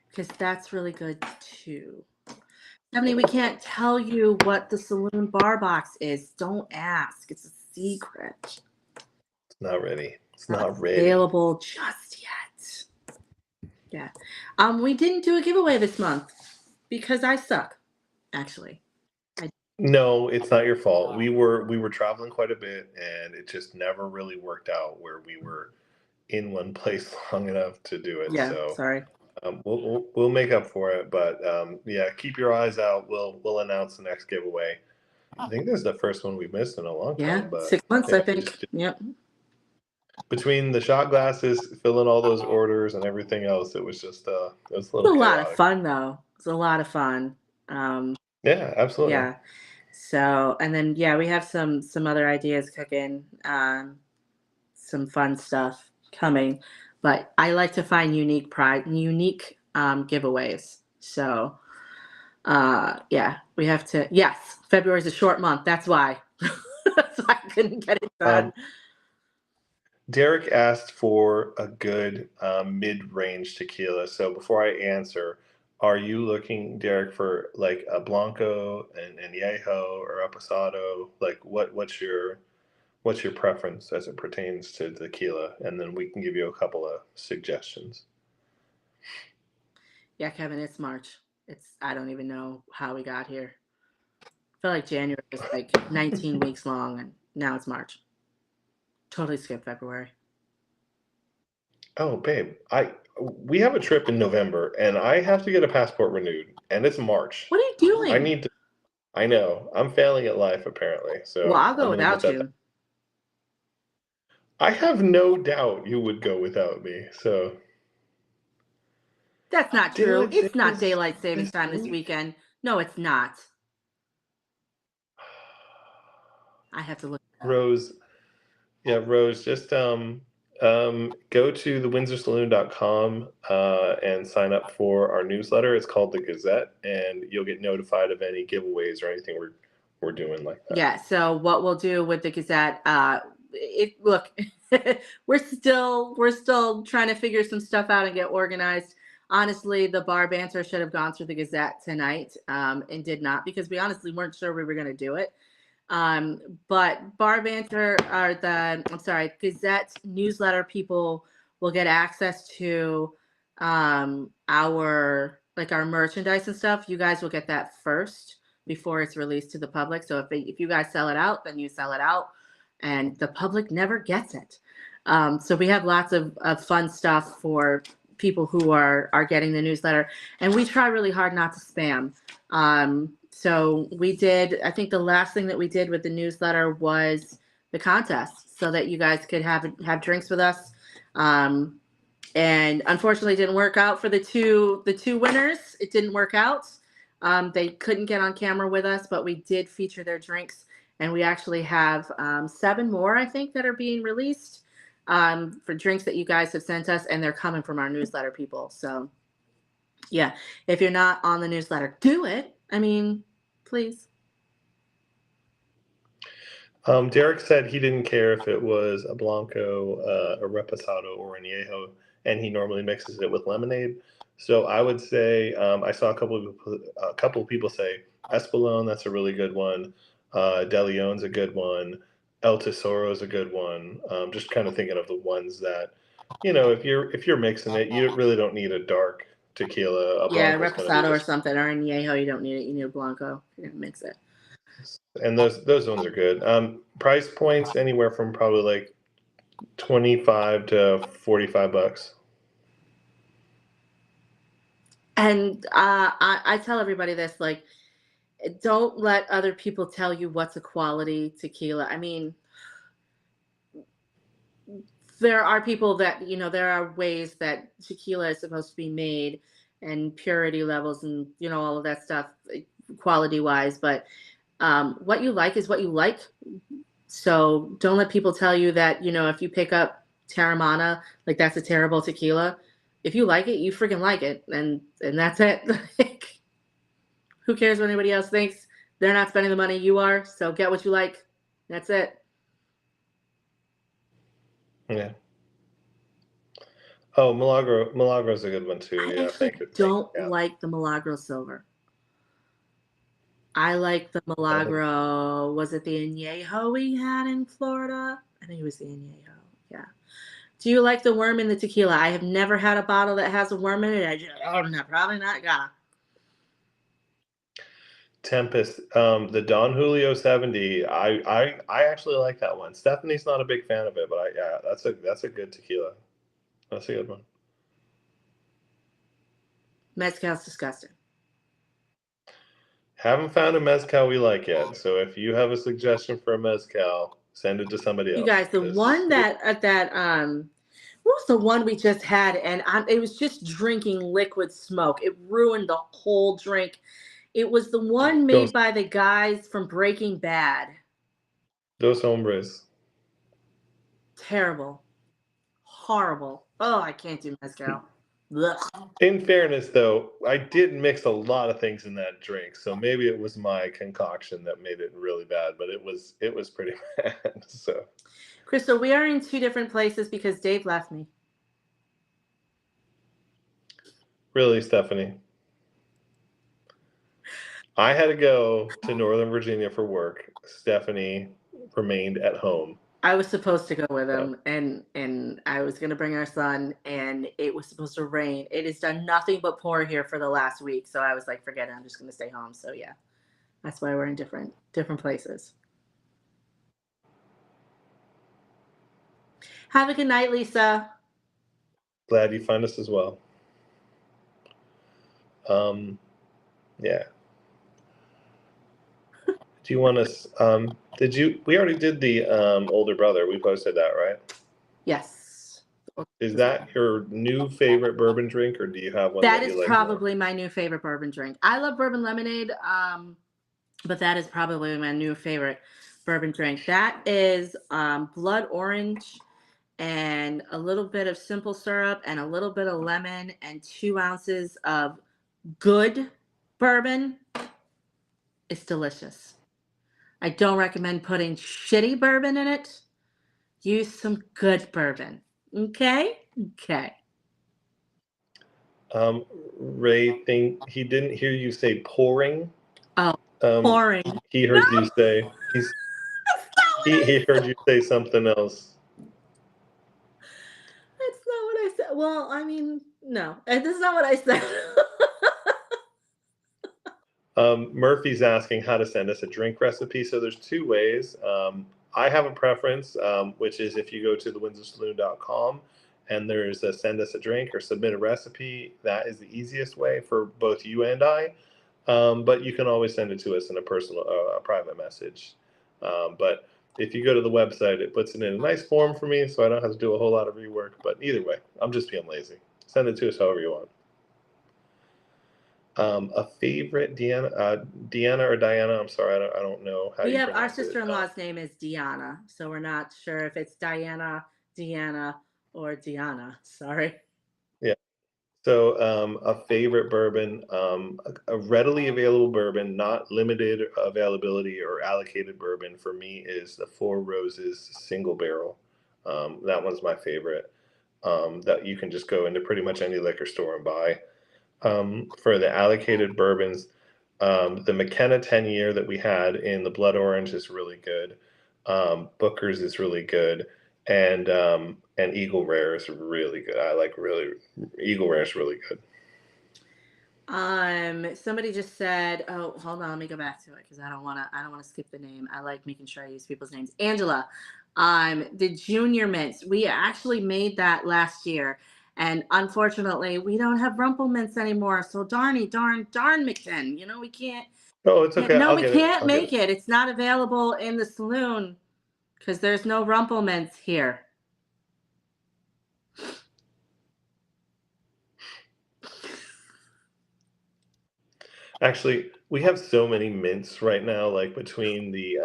because that's really good too. Stephanie, we can't tell you what the saloon bar box is. Don't ask. It's a secret. It's not ready. It's not ready. Available just yet. Yeah. We didn't do a giveaway this month because I suck, actually. No, it's not your fault. We were traveling quite a bit and it just never really worked out where we were in one place long enough to do it. Yeah, so sorry. We'll make up for it, but yeah, keep your eyes out. We'll announce the next giveaway. I think this is the first one we've missed in a long time. Yeah, but 6 months, I think. Yep. Between the shot glasses, filling all those orders, and everything else, it was just it was a little. It was a lot of fun, though. It was a lot of fun. Yeah, absolutely. Yeah. So, and then we have some other ideas cooking, some fun stuff coming. But I like to find unique giveaways. So, yeah, we have to. Yes, February is a short month. That's why. That's why I couldn't get it done. Derek asked for a good mid-range tequila. So before I answer, are you looking, Derek, for like a Blanco, and Añejo, or Reposado? Like what's your preference as it pertains to tequila? And then we can give you a couple of suggestions. Yeah, Kevin, it's March. I don't even know how we got here. I feel like January was like 19 weeks long, and now it's March. Totally skipped February. Oh, babe, we have a trip in November, and I have to get a passport renewed, and it's March. What are you doing? I know. I'm failing at life, apparently. So well, I'll go without you. I have no doubt you would go without me. So that's not true. It's not daylight savings time this weekend. No, it's not. I have to look. Rose, just Go to thewindsorsaloon.com and sign up for our newsletter. It's called the Gazette, and you'll get notified of any giveaways or anything we're doing like that. Yeah. So what we'll do with the Gazette, look, we're still trying to figure some stuff out and get organized. Honestly, the bar banter should have gone through the Gazette tonight, and did not, because we honestly weren't sure we were going to do it. But bar banter, or Gazette newsletter people will get access to our merchandise and stuff. You guys will get that first before it's released to the public. So if you guys sell it out, then you sell it out, and the public never gets it. So we have lots of fun stuff for people who are getting the newsletter, and we try really hard not to spam. So we did, I think the last thing that we did with the newsletter was the contest, so that you guys could have drinks with us. And unfortunately it didn't work out for the two winners. It didn't work out. They couldn't get on camera with us, but we did feature their drinks, and we actually have 7 more, I think, that are being released for drinks that you guys have sent us, and they're coming from our newsletter people. So yeah, if you're not on the newsletter, do it. I mean, please. Derek said he didn't care if it was a Blanco, a Reposado, or an Añejo, and he normally mixes it with lemonade. So I would say I saw a couple of people say Espolón. That's a really good one. De Leon's a good one. El Tesoro's a good one. Just kind of thinking of the ones that, if you're mixing it, you really don't need a dark tequila. A Yeah, Blanco's gonna be Reposado or just, something, or an Añejo. You don't need it. You need a Blanco. You're gonna mix it. and those ones are good. Price points anywhere from probably like $25 to $45. And I tell everybody this, like, don't let other people tell you what's a quality tequila. I mean, there are people that, there are ways that tequila is supposed to be made, and purity levels, and, all of that stuff, quality wise. But what you like is what you like. So don't let people tell you that, if you pick up Terramana, like, that's a terrible tequila. If you like it, you freaking like it. And that's it. Like, who cares what anybody else thinks? They're not spending the money, you are. So get what you like. That's it. Yeah. Oh, Milagro's a good one too. I Yeah, actually don't like the Milagro Silver. I like the Milagro. Was it the Añejo we had in Florida? I think it was the Añejo. Yeah. Do you like the worm in the tequila? I have never had a bottle that has a worm in it. No, probably not gonna. Tempest, the Don Julio 70. I actually like that one. Stephanie's not a big fan of it, but that's a good tequila. That's a good one. Mezcal's disgusting. Haven't found a mezcal we like yet. So if you have a suggestion for a mezcal, send it to somebody else. You guys, the one what was the one we just had? And it was just drinking liquid smoke. It ruined the whole drink. It was the one made by the guys from Breaking Bad. Dos Hombres. Terrible. Horrible. Oh, I can't do mezcal. In fairness, though, I did mix a lot of things in that drink, so maybe it was my concoction that made it really bad, but it was pretty bad. So, Crystal, we are in 2 different places because Dave left me. Really, Stephanie? I had to go to Northern Virginia for work. Stephanie remained at home. I was supposed to go with him, and I was going to bring our son, and it was supposed to rain. It has done nothing but pour here for the last week, so I was like, forget it, I'm just going to stay home. So yeah, that's why we're in different places. Have a good night, Lisa. Glad you find us as well. Yeah. Do you want us? We already did the older brother. We posted that, right? Yes. Is that your new favorite bourbon drink, or do you have one that is probably my new favorite bourbon drink? I love bourbon lemonade, but that is probably my new favorite bourbon drink. That is blood orange and a little bit of simple syrup and a little bit of lemon and 2 ounces of good bourbon, it's delicious. I don't recommend putting shitty bourbon in it. Use some good bourbon. Okay? Okay. Ray think he didn't hear you say pouring. Oh, Um, pouring. he No, heard you say that's not what I he heard you say something else. That's not what I said. Well, I mean, no, that's not what I said. Murphy's asking how to send us a drink recipe. So there's two ways. I have a preference, which is if you go to thewindsorsaloon.com and there's a send us a drink or submit a recipe, that is the easiest way for both you and I. But you can always send it to us in a personal, a private message. But if you go to the website, it puts it in a nice form for me, so I don't have to do a whole lot of rework. But either way, I'm just being lazy. Send it to us however you want. A favorite, Deanna or Diana? I'm sorry, I don't know how We you have our pronounce it. sister-in-law's name is Deanna, so we're not sure if it's Diana, Deanna, or Deanna. Sorry. Yeah. So, a favorite bourbon, a readily available bourbon, not limited availability or allocated bourbon for me is the Four Roses single barrel. That one's my favorite. That you can just go into pretty much any liquor store and buy. For the allocated bourbons, the McKenna 10-year that we had in the Blood Orange is really good. Booker's is really good, and Eagle Rare is really good. I like really Eagle Rare is really good. Somebody just said, oh, hold on, let me go back to it because I don't wanna skip the name. I like making sure I use people's names. Angela, the junior mints. We actually made that last year. And unfortunately, we don't have rumple mints anymore. So darn, McKin. We can't. Oh, it's okay. No, I'll we get it. can't I'll get make it. it. It's not available in the saloon because there's no rumple mints here. Actually, we have so many mints right now, like between the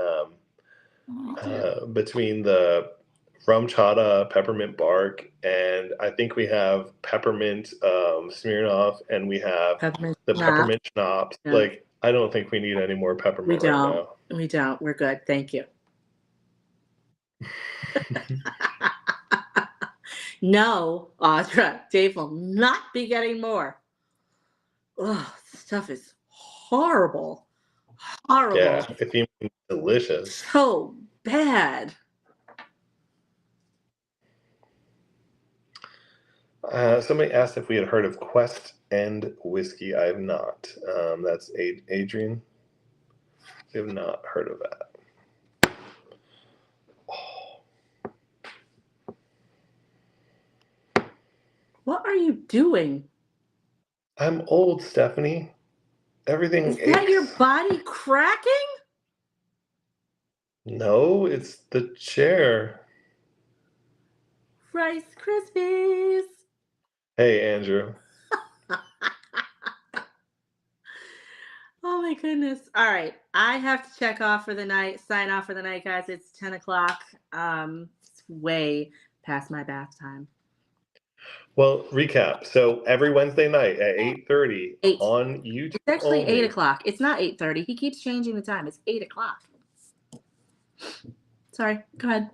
rum chata, peppermint bark, and I think we have peppermint Smirnoff, and we have Peppermint the schnapps. peppermint schnapps. No, Like, I don't think we need any more we peppermint right don't. now. We don't. We're good. Thank you. No, Audra, Dave will not be getting more. Oh, this stuff is horrible. Horrible. Yeah, if you mean delicious. So bad. Somebody asked if we had heard of Quest End Whiskey. I have not. That's Adrian. I have not heard of that. What are you doing? I'm old, Stephanie. Everything Is aches. that your body cracking? No, it's the chair. Rice Krispies. Hey, Andrew. Oh my goodness. All right. I have to check off for the night, sign off for the night, guys. It's 10 o'clock. It's way past my bath time. Well, recap. So every Wednesday night at 8:30 8. on YouTube It's actually only. 8 o'clock. It's not 8:30. He keeps changing the time. It's 8 o'clock. Sorry. Go ahead.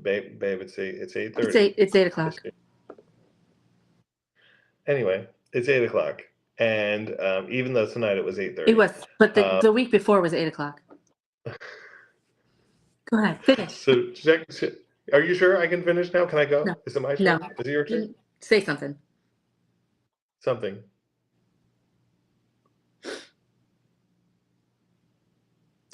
Babe, it's 8:30. It's 8 o'clock. Anyway, it's 8 o'clock, and even though tonight it was 8:30. It was, but the week before was 8 o'clock. Go ahead. Finish. So check. Are you sure I can finish now? Can I go? No. Is it my turn? No. Is it your turn? Say something. Something.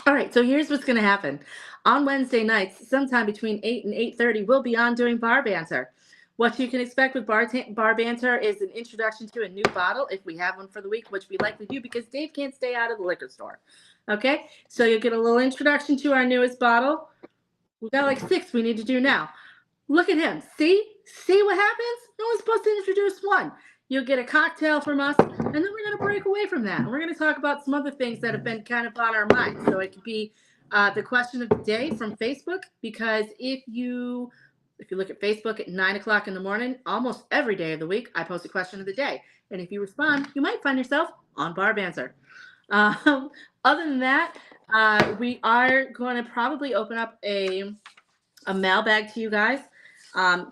All right, so here's what's going to happen. On Wednesday nights, sometime between 8 and 8:30, we'll be on doing Bar Banter. What you can expect with Bar Banter is an introduction to a new bottle, if we have one for the week, which we likely do because Dave can't stay out of the liquor store. Okay, so you'll get a little introduction to our newest bottle. We got like 6 we need to do now. Look at him. See what happens? No one's supposed to introduce one. You'll get a cocktail from us, and then we're going to break away from that. And we're going to talk about some other things that have been kind of on our minds. So it could be the question of the day from Facebook, because if you look at Facebook at 9 o'clock in the morning, almost every day of the week, I post a question of the day. And if you respond, you might find yourself on Bar Banter. Other than that, we are going to probably open up a mailbag to you guys.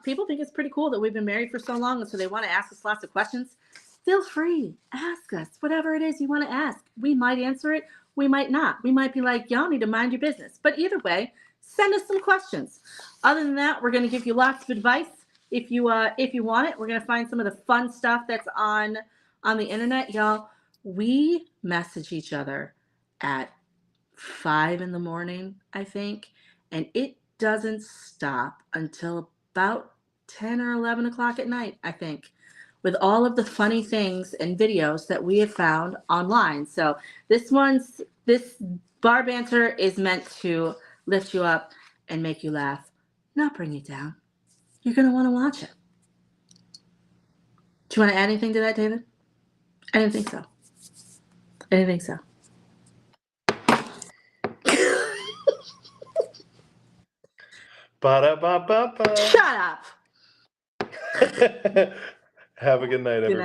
People think it's pretty cool that we've been married for so long, and so they want to ask us lots of questions. Feel free, ask us whatever it is you want to ask. We might answer it, we might not. We might be like, y'all need to mind your business. But either way, send us some questions. Other than that, we're going to give you lots of advice. If you want it, we're going to find some of the fun stuff that's on the internet, y'all. We message each other at 5 in the morning, I think, and it doesn't stop until about 10 or 11 o'clock at night, I think, with all of the funny things and videos that we have found online. So this Bar Banter is meant to lift you up and make you laugh, not bring you down. You're going to want to watch it. Do you want to add anything to that, David? I didn't think so. Ba-da-ba-ba-ba. Shut up. Have a good night, everybody.